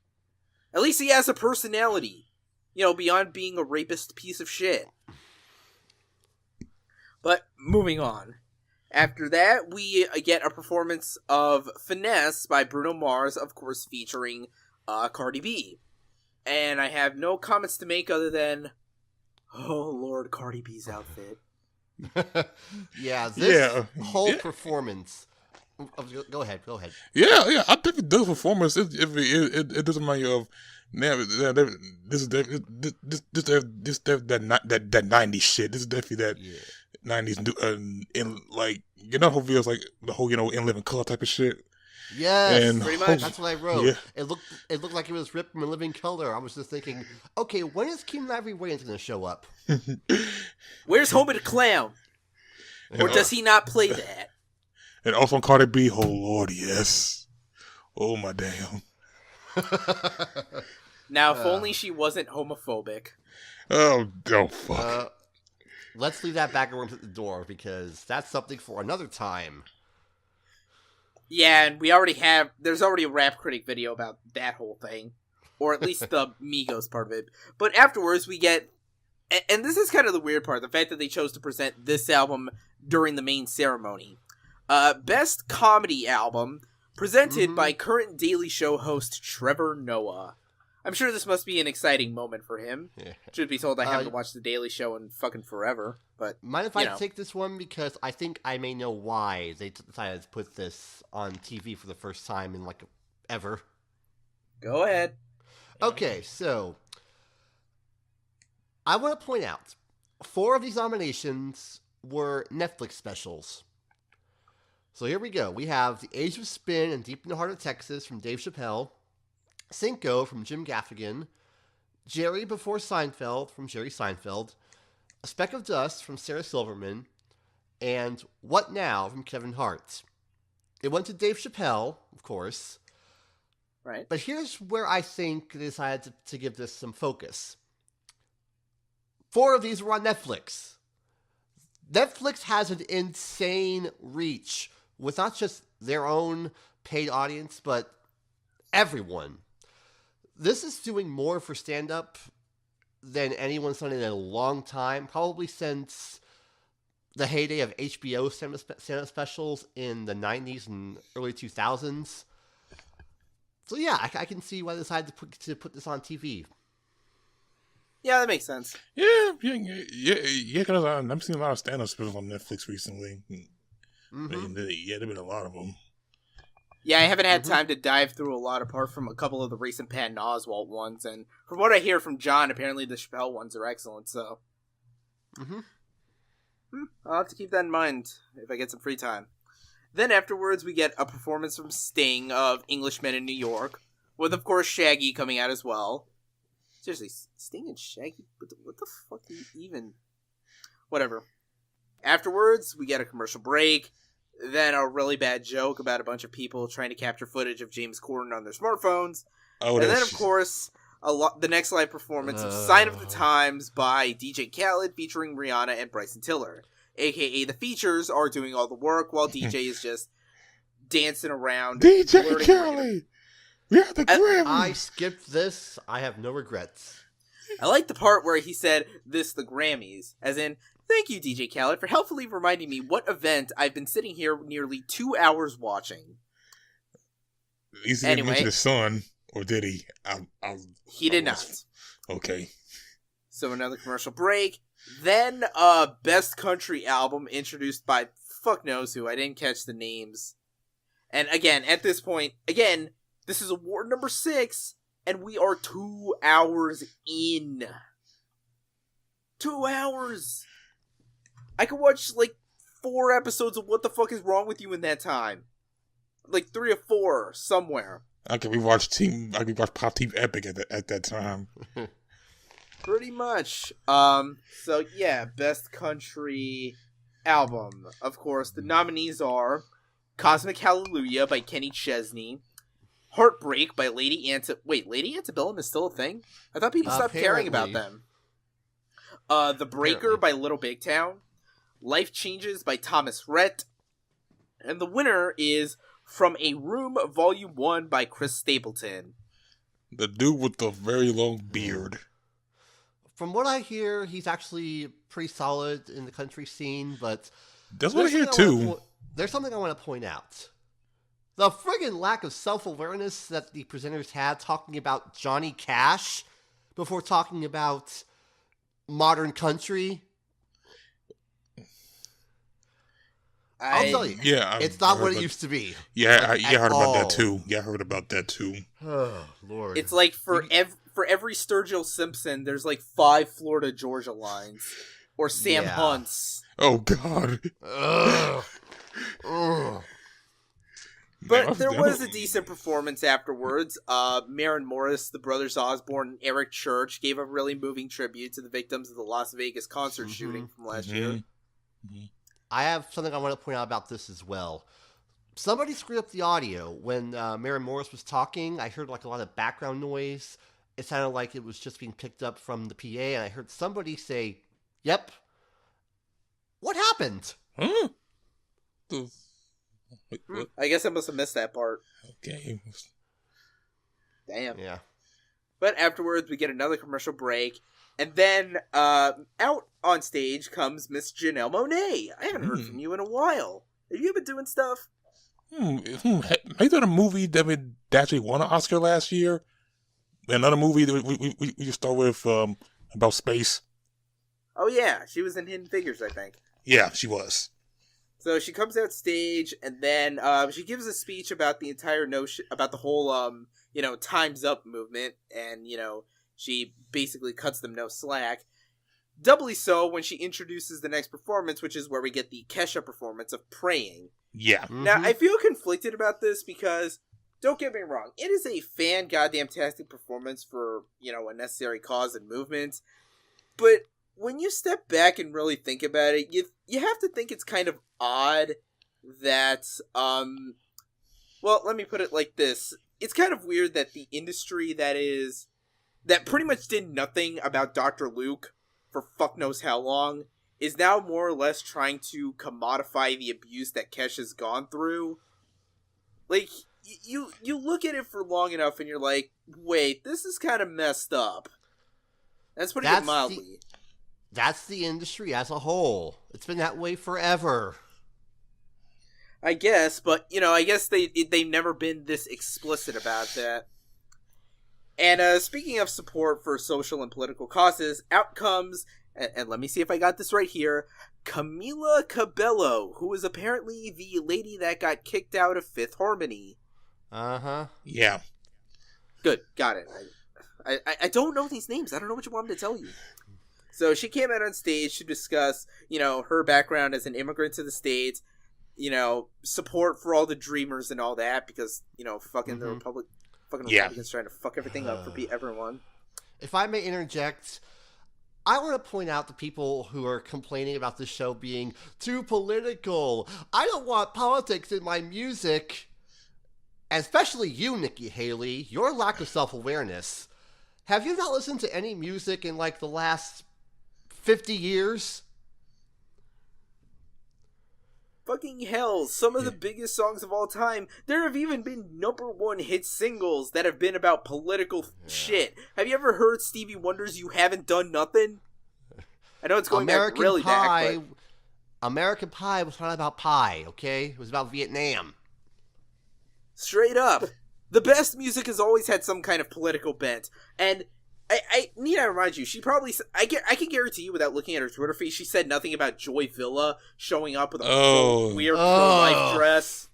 At least he has a personality. You know, beyond being a rapist piece of shit. But, moving on. After that, we get a performance of Finesse by Bruno Mars, of course featuring Cardi B. And I have no comments to make other than, oh lord, Cardi B's outfit. This whole performance... Go ahead. Yeah, I think those performance, it doesn't remind you of... This is that 90s shit. This is definitely that 90s, in like, you know how it feels like the whole, In Living Color type of shit. Yes, and pretty much. That's what I wrote. Yeah. It looked like it was ripped from In Living Color. I was just thinking, okay, when is Keenen Ivory Wayans going to show up? Where's Homer the Clown? Or does he not play that? And also on Cardi B, oh lord, yes. Oh my damn. Now, if only she wasn't homophobic. Oh fuck. Let's leave that back at the door, because that's something for another time. Yeah, and there's already a Rap Critic video about that whole thing. Or at least the Migos part of it. But afterwards we get, and this is kind of the weird part, the fact that they chose to present this album during the main ceremony. Best Comedy Album, presented by current Daily Show host Trevor Noah. I'm sure this must be an exciting moment for him. Yeah. Truth be told, I haven't watched The Daily Show in fucking forever. But mind if I take this one, because I think I may know why they decided to put this on TV for the first time in like ever. Go ahead. Okay, so I want to point out 4 of these nominations were Netflix specials. So here we go. We have The Age of Spin and Deep in the Heart of Texas from Dave Chappelle. Cinco from Jim Gaffigan, Jerry Before Seinfeld from Jerry Seinfeld, A Speck of Dust from Sarah Silverman, and What Now from Kevin Hart. It went to Dave Chappelle, of course. Right. But here's where I think they decided to give this some focus. 4 of these were on Netflix. Netflix has an insane reach with not just their own paid audience, but everyone. This is doing more for stand-up than anyone's done in a long time, probably since the heyday of HBO stand-up specials in the 90s and early 2000s. So yeah, I can see why they decided to put this on TV. Yeah, that makes sense. Yeah. Because I've seen a lot of stand-up specials on Netflix recently. Mm-hmm. There've been a lot of them. Yeah, I haven't had time to dive through a lot, apart from a couple of the recent Patton Oswalt ones, and from what I hear from John, apparently the Chappelle ones are excellent, so... I'll have to keep that in mind if I get some free time. Then afterwards, we get a performance from Sting of Englishmen in New York, with, of course, Shaggy coming out as well. Seriously, Sting and Shaggy? What the fuck even... Whatever. Afterwards, we get a commercial break, then a really bad joke about a bunch of people trying to capture footage of James Corden on their smartphones. And then, of course, the next live performance of Sign of the Times by DJ Khaled featuring Rihanna and Bryson Tiller. A.k.a. the features are doing all the work while DJ is just dancing around. DJ Khaled! We are the Grammy! I skipped this. I have no regrets. I like the part where he said, "This the Grammys," as in, "Thank you, DJ Khaled, for helpfully reminding me what event I've been sitting here nearly 2 hours watching." He didn't mention his son, or did he? He did not. Okay. So another commercial break. Then Best Country Album introduced by fuck knows who. I didn't catch the names. And again, at this point, this is award number 6, and we are 2 hours in. 2 hours! I could watch, 4 episodes of What the Fuck Is Wrong With You in that time. 3 or 4, somewhere. I could watch Pop Team Epic at that time. Pretty much. So yeah, Best Country Album. Of course, the nominees are Cosmic Hallelujah by Kenny Chesney, Heartbreak by Lady Antebellum is still a thing? I thought people stopped caring about them. The Breaker by Little Big Town, Life Changes by Thomas Rhett, and the winner is From a Room Volume 1 by Chris Stapleton. The dude with the very long beard. From what I hear, he's actually pretty solid in the country scene, but... That's what I hear too. There's something I want to point out. The friggin' lack of self-awareness that the presenters had talking about Johnny Cash before talking about modern country. I'll tell you, it's not what it used to be. Yeah, I heard about that too. Yeah, I heard about that too. Oh, Lord. It's like for every Sturgill Simpson, there's 5 Florida Georgia lines. Or Sam Hunt's. Oh, God. Ugh. Ugh. But there was a decent performance afterwards. Maren Morris, the Brothers Osborne, and Eric Church gave a really moving tribute to the victims of the Las Vegas concert shooting from last year. I have something I want to point out about this as well. Somebody screwed up the audio. When Maren Morris was talking, I heard a lot of background noise. It sounded like it was just being picked up from the PA, and I heard somebody say, "Yep." What happened? Huh? Wait, what? I guess I must have missed that part. Okay. Damn. Yeah. But afterwards, we get another commercial break, and then out on stage comes Miss Janelle Monáe. I haven't heard from you in a while. Have you been doing stuff? Have you done a movie that actually won an Oscar last year? Another movie that we just started with about space. Oh yeah, she was in Hidden Figures, I think. Yeah, she was. So she comes out stage, and then she gives a speech about the entire notion, about the whole, Time's Up movement, and, she basically cuts them no slack. Doubly so when she introduces the next performance, which is where we get the Kesha performance of Praying. Yeah. Now, I feel conflicted about this because, don't get me wrong, it is a fan-goddamn-tastic performance for, a necessary cause and movement, but when you step back and really think about it, you have to think it's kind of odd that, let me put it like this. It's kind of weird that the industry that pretty much did nothing about Dr. Luke for fuck knows how long is now more or less trying to commodify the abuse that Kesha's gone through. You look at it for long enough and you're like, wait, this is kind of messed up. That's putting it mildly. That's the industry as a whole. It's been that way forever. I guess, but, I guess they've never been this explicit about that. And speaking of support for social and political causes, out comes, and let me see if I got this right here, Camila Cabello, who is apparently the lady that got kicked out of Fifth Harmony. Uh-huh. Yeah. Good, got it. I don't know these names. I don't know what you want me to tell you. So she came out on stage to discuss, her background as an immigrant to the States, support for all the dreamers and all that, because, fucking the Republicans trying to fuck everything up for everyone. If I may interject, I want to point out the people who are complaining about this show being too political. I don't want politics in my music. And especially you, Nikki Haley, your lack of self-awareness. Have you not listened to any music in, the last 50 years? Fucking hell, some of the biggest songs of all time. There have even been #1 hit singles that have been about political shit. Have you ever heard Stevie Wonder's You Haven't Done Nothing? I know it's going back really back, but... American Pie was not about pie, okay? It was about Vietnam. Straight up. The best music has always had some kind of political bent. And I need to remind you, she probably... I can guarantee you, without looking at her Twitter feed, she said nothing about Joy Villa showing up with a weird pro-life dress.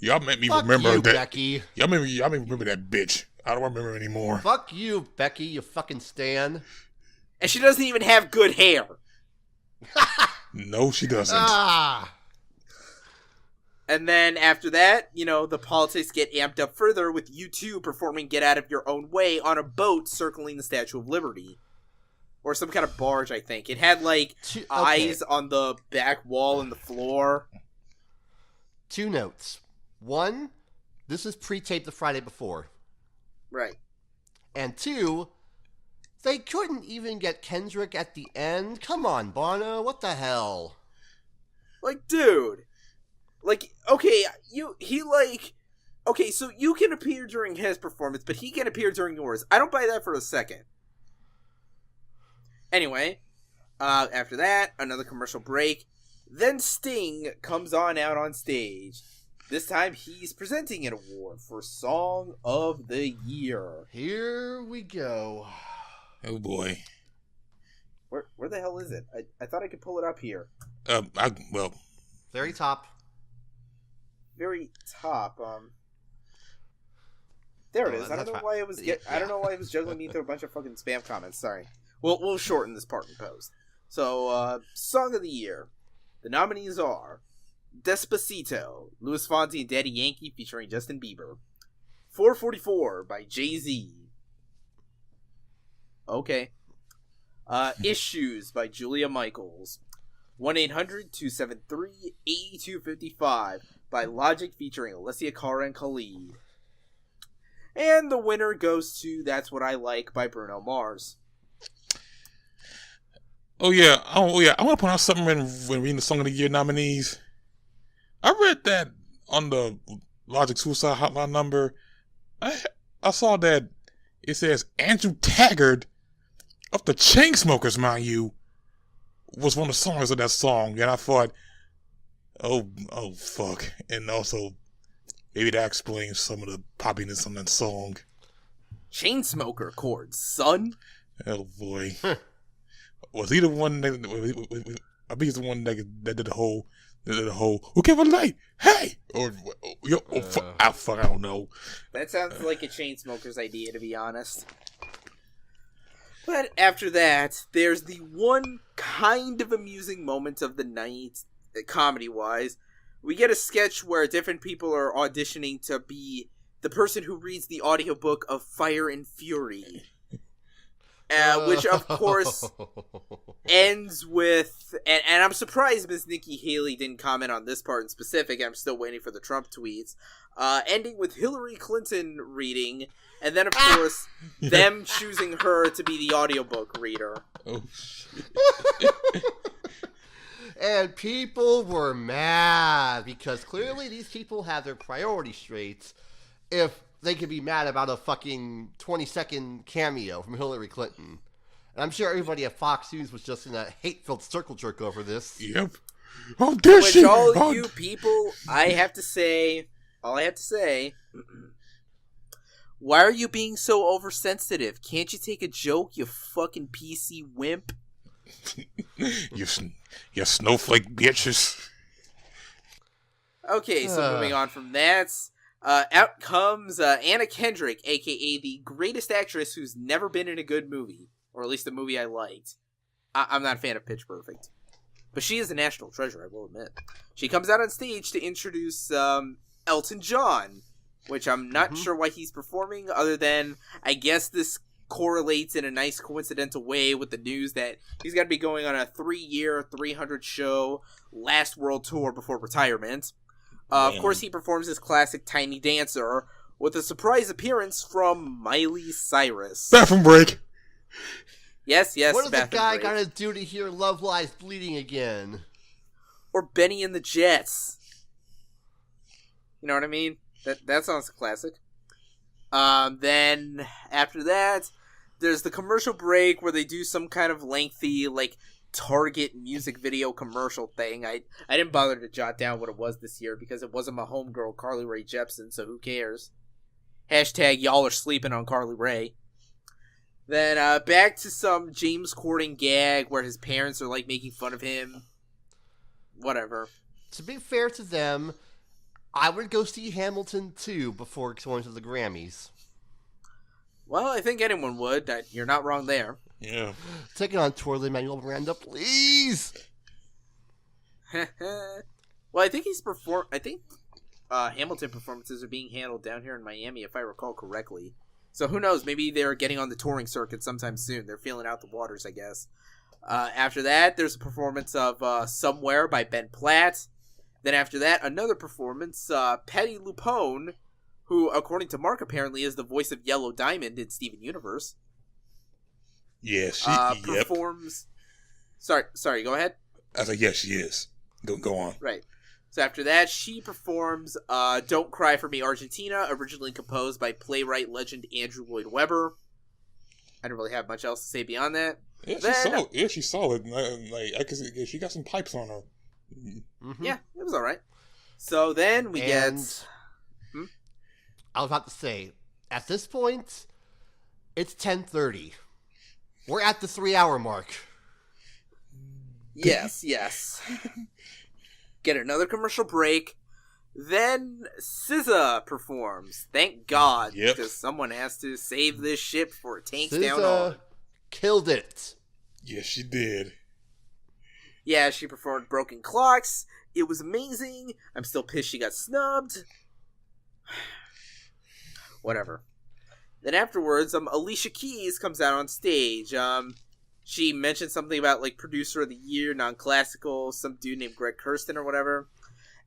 Y'all made me Fuck remember you, that. Becky. Y'all made me remember that bitch. I don't remember anymore. Fuck you, Becky, you fucking stan. And she doesn't even have good hair. No, she doesn't. And then after that, the politics get amped up further with U2 performing Get Out of Your Own Way on a boat circling the Statue of Liberty. Or some kind of barge, I think. It had, eyes on the back wall and the floor. 2 notes. 1, this is pre-taped the Friday before. Right. And 2, they couldn't even get Kendrick at the end? Come on, Bono, what the hell? Dude... okay, okay, so you can appear during his performance, but he can appear during yours. I don't buy that for a second. Anyway, after that, another commercial break. Then Sting comes out on stage. This time, he's presenting an award for Song of the Year. Here we go. Oh, boy. Where the hell is it? I thought I could pull it up here. Very top. Very top. There it is. I don't know why it was. I don't know why it was juggling me through a bunch of fucking spam comments. Sorry. We'll shorten this part in post. So, Song of the Year. The nominees are Despacito, Luis Fonsi and Daddy Yankee featuring Justin Bieber. 444 by Jay-Z. Okay. Issues by Julia Michaels. 1-800-273-8255 by Logic featuring Alessia Cara and Khalid. And the winner goes to That's What I Like by Bruno Mars. Oh yeah. I want to point out something when reading the Song of the Year nominees. I read that on the Logic Suicide Hotline number. I saw that it says Andrew Taggart of the Chainsmokers, mind you, was one of the songs of that song, and I thought, oh fuck, and also maybe that explains some of the poppiness on that song. Chainsmoker chords, son. Oh boy, was he the one that? I think he's the one that did the whole. Who gave a light? Hey, fuck, I don't know. That sounds like a Chainsmokers idea, to be honest. But after that, there's the one kind of amusing moment of the night, comedy-wise. We get a sketch where different people are auditioning to be the person who reads the audiobook of Fire and Fury. Which, of course, ends with... And I'm surprised Ms. Nikki Haley didn't comment on this part in specific. I'm still waiting for the Trump tweets. Ending with Hillary Clinton reading... And then, of course, them choosing her to be the audiobook reader. Oh, shit. And people were mad because clearly these people have their priorities straight if they could be mad about a fucking 20-second cameo from Hillary Clinton. And I'm sure everybody at Fox News was just in a hate-filled circle jerk over this. Yep. Oh, dare Which she? all you people, all I have to say, why are you being so oversensitive? Can't you take a joke, you fucking PC wimp? you snowflake bitches. Okay, so moving on from that, out comes Anna Kendrick, aka the greatest actress who's never been in a good movie, or at least a movie I liked. I'm not a fan of Pitch Perfect, but she is a national treasure, I will admit. She comes out on stage to introduce Elton John, which I'm not sure why he's performing, other than I guess this correlates in a nice coincidental way with the news that he's got to be going on a 3-year, 300-show last world tour before retirement. Of course, he performs his classic Tiny Dancer with a surprise appearance from Miley Cyrus. Bathroom break. Yes. What does the guy break. gotta do to hear Love Lies Bleeding again? Or Benny and the Jets. You know what I mean? That sounds classic. Then after that, there's the commercial break where they do some kind of lengthy, like, Target music video commercial thing. I didn't bother to jot down what it was this year because it wasn't my homegirl Carly Rae Jepsen, so who cares? Hashtag y'all are sleeping on Carly Rae. Then back to some James Corden gag where his parents are like making fun of him. Whatever. To be fair to them, I would go see Hamilton too before going to the Grammys. Well, I think anyone would. You're not wrong there. Yeah. Take it on tour, Lin-Manuel Miranda, please. Well, I think Hamilton performances are being handled down here in Miami, if I recall correctly. So who knows? Maybe they're getting on the touring circuit sometime soon. They're feeling out the waters, I guess. After that, there's a performance of Somewhere by Ben Platt. Then after that, another performance, Patti LuPone, who, according to Mark, apparently is the voice of Yellow Diamond in Steven Universe. Yeah, she performs. Sorry, go ahead. I was like, yeah, she is. Go on. Right. So after that, she performs Don't Cry for Me, Argentina, originally composed by playwright legend Andrew Lloyd Webber. I don't really have much else to say beyond that. Yeah, she's solid. Like, I can see, she got some pipes on her. Mm-hmm. Yeah, it was all right. So then we get... I was about to say, at this point, it's 10:30. We're at the 3-hour mark. Yes. Get another commercial break. Then SZA performs. Thank God. Yep. Because someone has to save this ship before it tanks SZA down on. killed it. Yes, she did. Yeah, she performed Broken Clocks. It was amazing. I'm still pissed she got snubbed. Whatever. Then afterwards, Alicia Keys comes out on stage. She mentioned something about, like, producer of the year, non-classical, some dude named Greg Kirsten or whatever.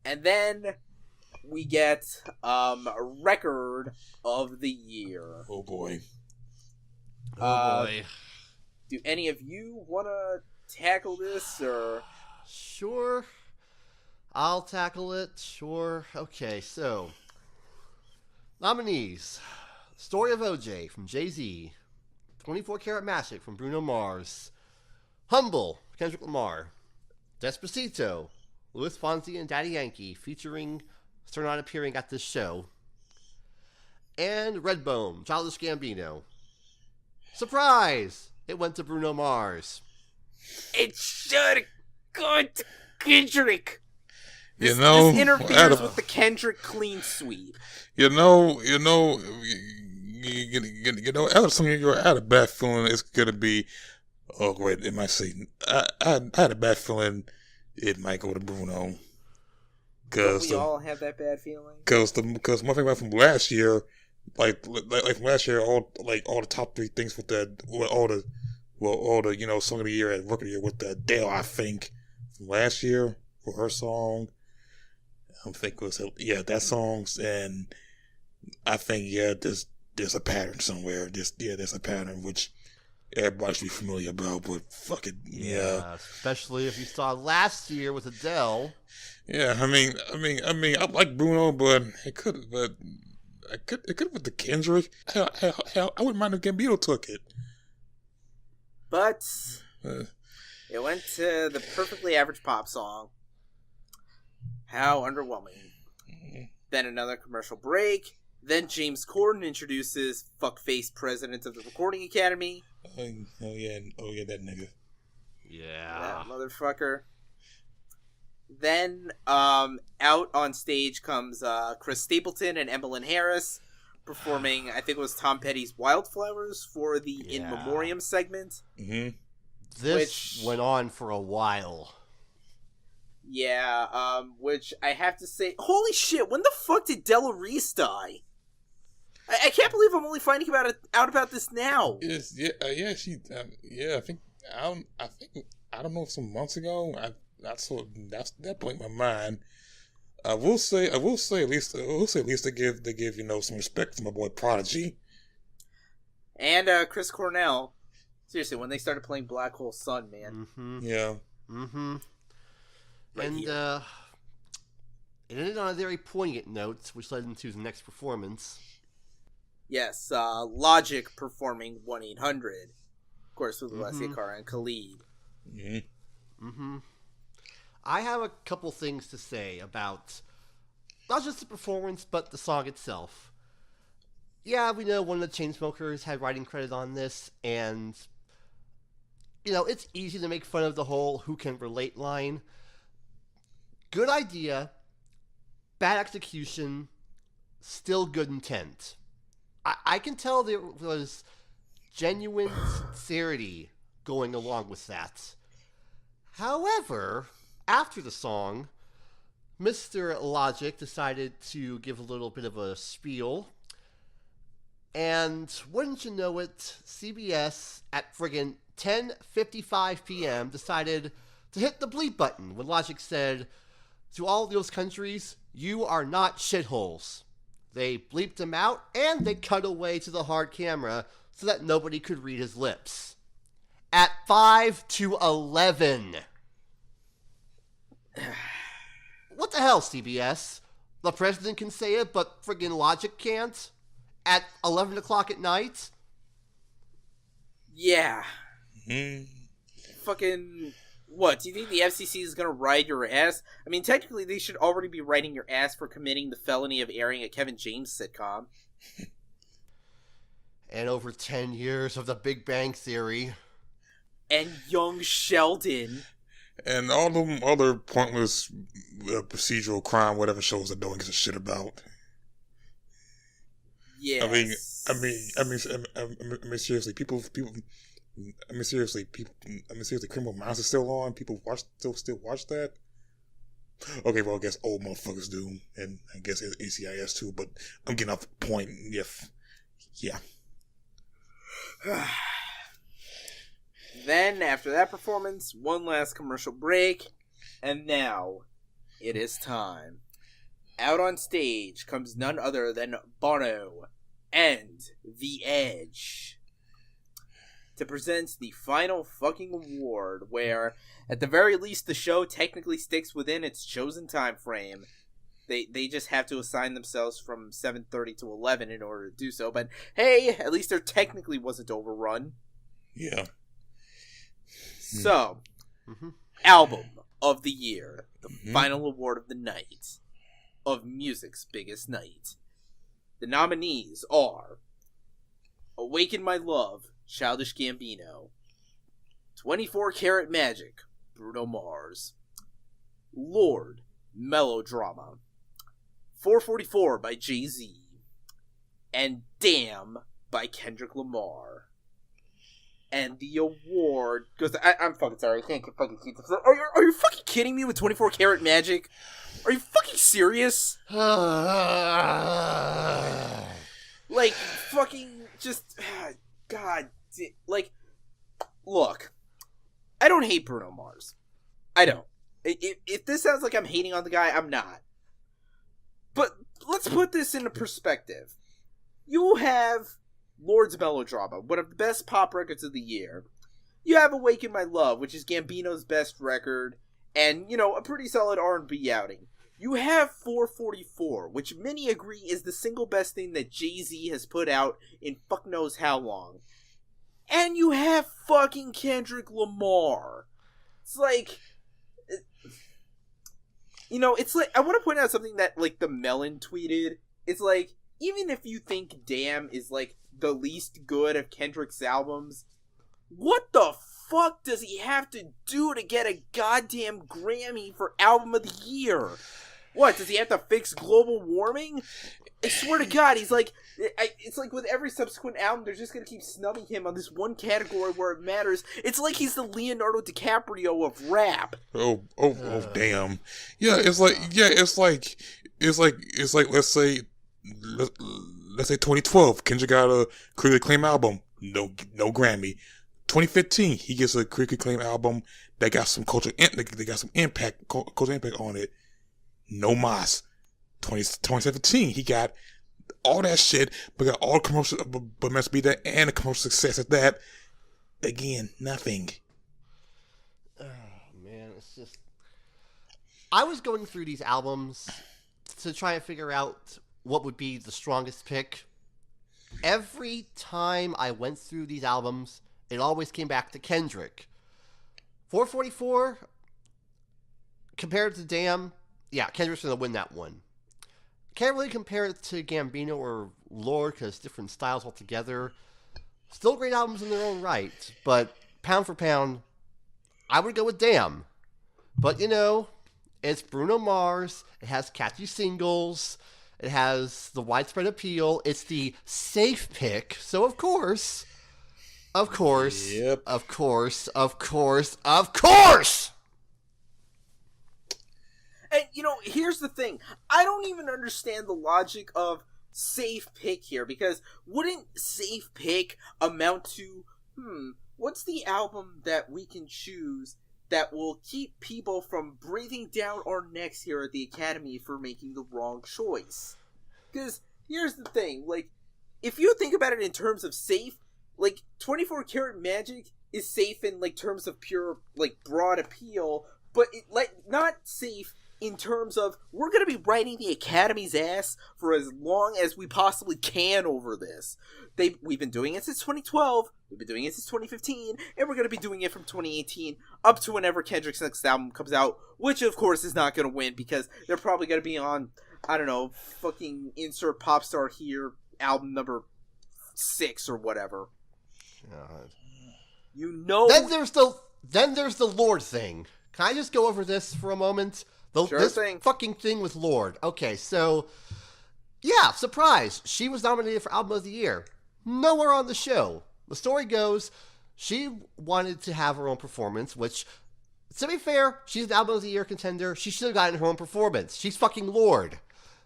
And then we get a record of the year. Oh, boy. Do any of you want to tackle this, or... Sure. I'll tackle it. Sure. Okay, so... Nominees. Story of OJ from Jay-Z. 24 Karat Magic from Bruno Mars. Humble, Kendrick Lamar. Despacito, Louis Fonsi and Daddy Yankee, featuring Sir not appearing at this show. And Redbone, Childish Gambino. Surprise! It went to Bruno Mars. It should have gone to Kendrick. This interferes with the Kendrick clean sweep. Out of some of your had a bad feeling it's gonna be. Oh wait, it might say I had a bad feeling it might go to Bruno. Don't we all have that bad feeling? Because one thing about from last year, like from last year, all the top 3 things with all the song of the year and record of the year with Adele, I think from last year for her song. I think it was that songs, and I think there's a pattern somewhere. There's a pattern which everybody should be familiar about. But fuck it, yeah. Especially if you saw last year with Adele. Yeah, I mean, I like Bruno, but it could with the Kendrick. Hell, I wouldn't mind if Gambino took it. But it went to the perfectly average pop song. How underwhelming. Then another commercial break. Then James Corden introduces fuckface president of the Recording Academy. Oh yeah, that nigga. Yeah. That motherfucker. Then, out on stage comes Chris Stapleton and Emmeline Harris performing, I think it was Tom Petty's Wildflowers for the In Memoriam segment. Mm-hmm. This went on for a while. Yeah, which I have to say, holy shit, when the fuck did Della Reese die? I can't believe I'm only finding out about this now. Yes, I think I don't know, some months ago. That blew my mind. I will say at least they give some respect for my boy Prodigy and Chris Cornell. Seriously, when they started playing Black Hole Sun, man. Mm-hmm. Yeah. Mm-hmm. Right and here. it ended on a very poignant note, which led into the next performance. Yes, Logic performing 1-800. Of course, with Alessia Cara and Khalid. Mm-hmm. Mm-hmm. I have a couple things to say about not just the performance, but the song itself. Yeah, we know one of the Chainsmokers had writing credit on this, and, it's easy to make fun of the whole who can relate line. Good idea, bad execution, still good intent. I can tell there was genuine sincerity going along with that. However, after the song, Mr. Logic decided to give a little bit of a spiel. And wouldn't you know it, CBS at friggin' 10:55 p.m. decided to hit the bleep button when Logic said, "To all those countries, you are not shitholes." They bleeped him out, and they cut away to the hard camera so that nobody could read his lips. At 5 to 11. What the hell, CBS? The president can say it, but friggin' Logic can't? At 11 o'clock at night? Yeah. Mm-hmm. Fucking... What, do you think the FCC is going to ride your ass? I mean, technically, they should already be riding your ass for committing the felony of airing a Kevin James sitcom. And over 10 years of The Big Bang Theory. And Young Sheldon. And all them other pointless procedural crime, whatever shows they're doing, gives a shit about. Yes. I mean, seriously, seriously, Criminal Minds is still on. People still watch that. Okay, well, I guess old motherfuckers do, and I guess ACIS too. But I'm getting off the point. Yeah. Then, after that performance, one last commercial break, and now it is time. Out on stage comes none other than Bono and The Edge to present the final fucking award, where, at the very least, the show technically sticks within its chosen time frame. They just have to assign themselves from 7:30 to 11 in order to do so, but hey, at least there technically wasn't overrun. Yeah. So, Album of the Year, the final award of the night, of music's biggest night. The nominees are Awaken My Love, Childish Gambino, 24 Karat Magic, Bruno Mars, Lord, Melodrama, 444 by Jay-Z, and Damn by Kendrick Lamar. And the award goes to, I'm fucking sorry, I can't fucking keep this. Are you fucking kidding me with 24 Karat Magic? Are you fucking serious? Like, fucking just, God, like, look, I don't hate Bruno Mars. I don't. If this sounds like I'm hating on the guy, I'm not. But let's put this into perspective. You have Lord's Melodrama, one of the best pop records of the year. You have Awaken My Love, which is Gambino's best record, and, a pretty solid R&B outing. You have 444, which many agree is the single best thing that Jay-Z has put out in fuck knows how long. And you have fucking Kendrick Lamar. It's like, You know, it's like, I want to point out something that, like, the Melon tweeted. It's like, even if you think Damn is, like, the least good of Kendrick's albums, what the fuck does he have to do to get a goddamn Grammy for Album of the Year? What, does he have to fix global warming? I swear to God, he's like, it's like with every subsequent album, they're just gonna keep snubbing him on this one category where it matters. It's like he's the Leonardo DiCaprio of rap. Oh, damn. Yeah, it's like, let's say 2012, Kendrick got a critically acclaimed album, no Grammy. 2015, he gets a critically acclaimed album that got some cultural impact on it. No mas. 2017, he got all that shit, but got all commercial, but must be that and the commercial success at that. Again, nothing. Oh man, it's just. I was going through these albums to try and figure out what would be the strongest pick. Every time I went through these albums, it always came back to Kendrick. 444, compared to Damn, yeah, Kendrick's going to win that one. Can't really compare it to Gambino or Lord because different styles altogether. Still great albums in their own right, but pound for pound, I would go with Damn. But, you know, it's Bruno Mars, it has catchy singles, it has the widespread appeal, it's the safe pick, so of course... Yep. Of course. And, you know, here's the thing. I don't even understand the logic of safe pick here, because wouldn't safe pick amount to, what's the album that we can choose that will keep people from breathing down our necks here at the Academy for making the wrong choice? Because here's the thing, like, if you think about it in terms of safe, like, 24 Karat Magic is safe in, like, terms of pure, like, broad appeal, but it, like, not safe in terms of, we're gonna be riding the Academy's ass for as long as we possibly can over this. We've been doing it since 2012, we've been doing it since 2015, and we're gonna be doing it from 2018 up to whenever Kendrick's next album comes out, which, of course, is not gonna win, because they're probably gonna be on, I don't know, fucking insert pop star here, album number 6 or whatever. God. You know. Then there's the Lord thing. Can I just go over this for a moment? This fucking thing with Lord. Okay, so yeah, surprise. She was nominated for Album of the Year. Nowhere on the show. The story goes, she wanted to have her own performance, which, to be fair, she's an Album of the Year contender. She should have gotten her own performance. She's fucking Lord.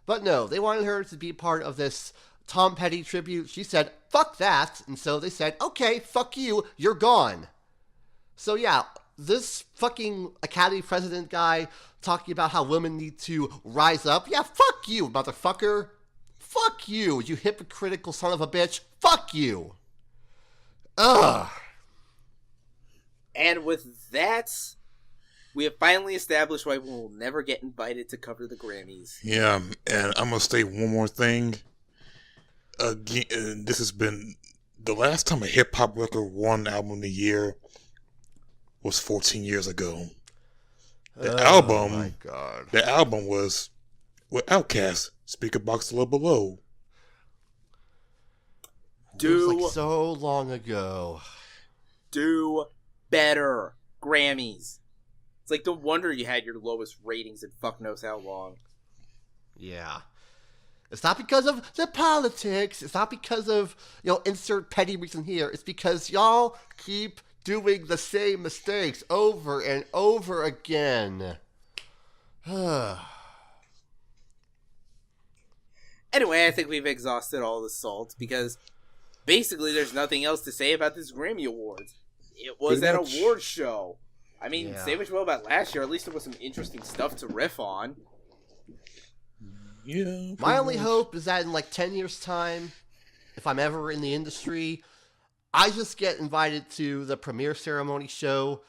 But no, they wanted her to be part of this Tom Petty tribute. She said, fuck that. And so they said, okay, fuck you, you're gone. So yeah, this fucking Academy president guy talking about how women need to rise up. Yeah, fuck you, motherfucker. Fuck you, you hypocritical son of a bitch. Fuck you. Ugh. And with that, we have finally established why we will never get invited to cover the Grammys. Yeah, and I'm going to say one more thing. Again, this has been the last time a hip hop record won Album of the Year was 14 years ago. The album was with Outkast, Speaker Box Low Below. It was like so long ago. Do better, Grammys. It's like, no wonder you had your lowest ratings in fuck knows how long. Yeah. It's not because of the politics. It's not because of, insert petty reason here. It's because y'all keep doing the same mistakes over and over again. Anyway, I think we've exhausted all the salt because basically there's nothing else to say about this Grammy Awards. It was an award show. I mean, say what you will about last year, at least there was some interesting stuff to riff on. Yeah. My only hope is that in like 10 years' time, if I'm ever in the industry, I just get invited to the premiere ceremony show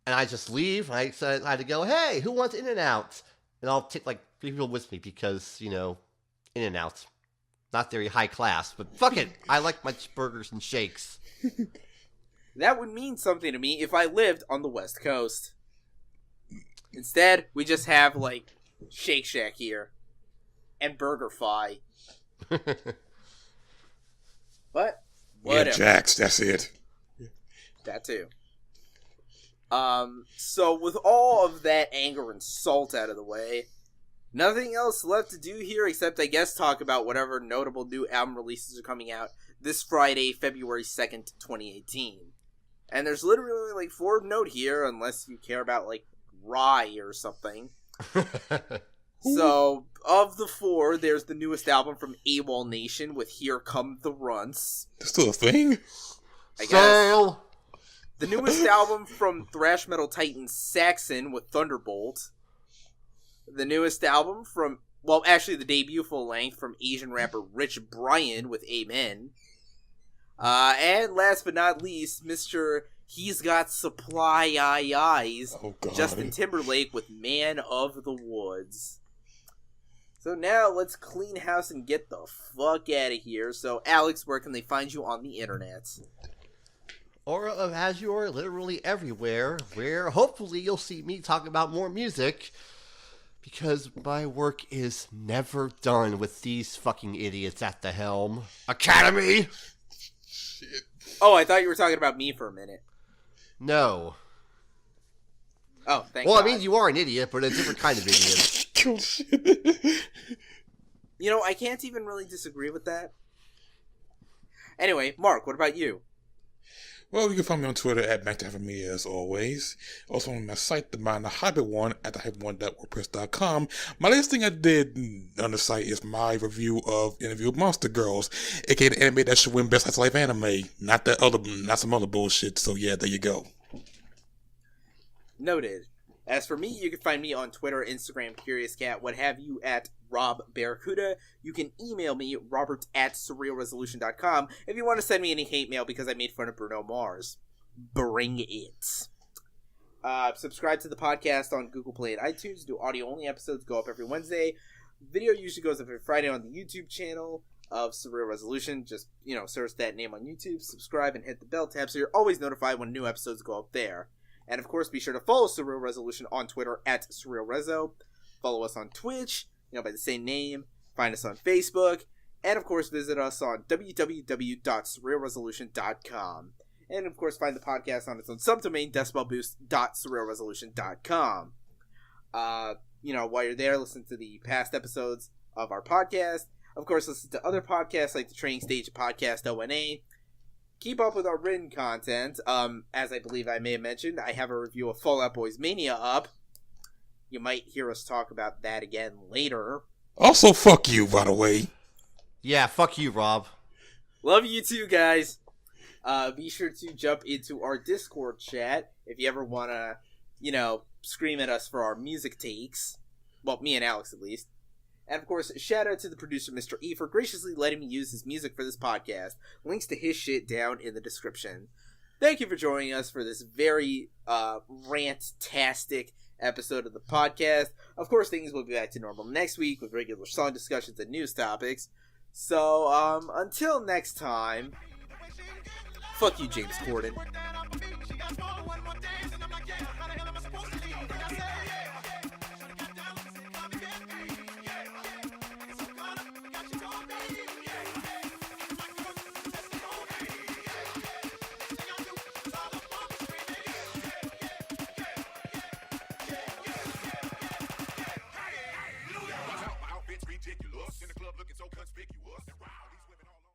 and I just leave. I had to go, hey, who wants In-N-Out? And I'll take like 3 people with me because, In-N-Out. Not very high class, but fuck it. I like my burgers and shakes. That would mean something to me if I lived on the West Coast. Instead, we just have, like, Shake Shack here. And BurgerFi. But, whatever. Yeah, Jax, that's it. That too. So with all of that anger and salt out of the way, nothing else left to do here except, I guess, talk about whatever notable new album releases are coming out this Friday, February 2nd, 2018. And there's literally, like, 4 of note here, unless you care about, like, Rye or something. So, of the 4, there's the newest album from AWOL Nation with Here Come the Runts. That's still a thing? I guess. The newest album from thrash metal titan Saxon with Thunderbolt. The newest album from, well, actually the debut full length from Asian rapper Rich Brian with Amen. And last but not least, Mr. He's Got Supply Eyes, Justin Timberlake with Man of the Woods. So now let's clean house and get the fuck out of here. So Alex, where can they find you on the internet? Aura of Azure, literally everywhere, where hopefully you'll see me talk about more music, because my work is never done with these fucking idiots at the helm. Academy! Shit. Oh, I thought you were talking about me for a minute. No. Oh, thank God. Well, I mean, you are an idiot, but a different kind of idiot. You know, I can't even really disagree with that. Anyway, Mark, what about you? Well, you can find me on Twitter at MacDaffMe as always. Also on my site, the Hybrid One at thehyped1.wordpress.com. My latest thing I did on the site is my review of Interview with Monster Girls, aka the anime that should win Best Life Anime, not some other bullshit. So yeah, there you go. Noted. As for me, you can find me on Twitter, Instagram, Curious Cat, what have you, at Rob Barracuda. You can email me, robert@surrealresolution.com, if you want to send me any hate mail because I made fun of Bruno Mars. Bring it. Subscribe to the podcast on Google Play and iTunes. Do audio-only episodes. Go up every Wednesday. Video usually goes up every Friday on the YouTube channel of Surreal Resolution. Just, search that name on YouTube, subscribe, and hit the bell tab so you're always notified when new episodes go up there. And, of course, be sure to follow Surreal Resolution on Twitter at SurrealRezo. Follow us on Twitch, by the same name. Find us on Facebook. And, of course, visit us on www.surrealresolution.com. And, of course, find the podcast on its own subdomain, decibelboost.surrealresolution.com. While you're there, listen to the past episodes of our podcast. Of course, listen to other podcasts like the Training Stage Podcast ONA. Keep up with our written content. As I believe I may have mentioned, I have a review of Fall Out Boy's Mania up. You might hear us talk about that again later. Also, fuck you, by the way. Yeah, fuck you, Rob. Love you too, guys. Be sure to jump into our Discord chat if you ever want to, scream at us for our music takes. Well, me and Alex, at least. And, of course, shout out to the producer, Mr.E, for graciously letting me use his music for this podcast. Links to his shit down in the description. Thank you for joining us for this very rant-tastic episode of the podcast. Of course, things will be back to normal next week with regular song discussions and news topics. So, until next time, fuck you, James Corden.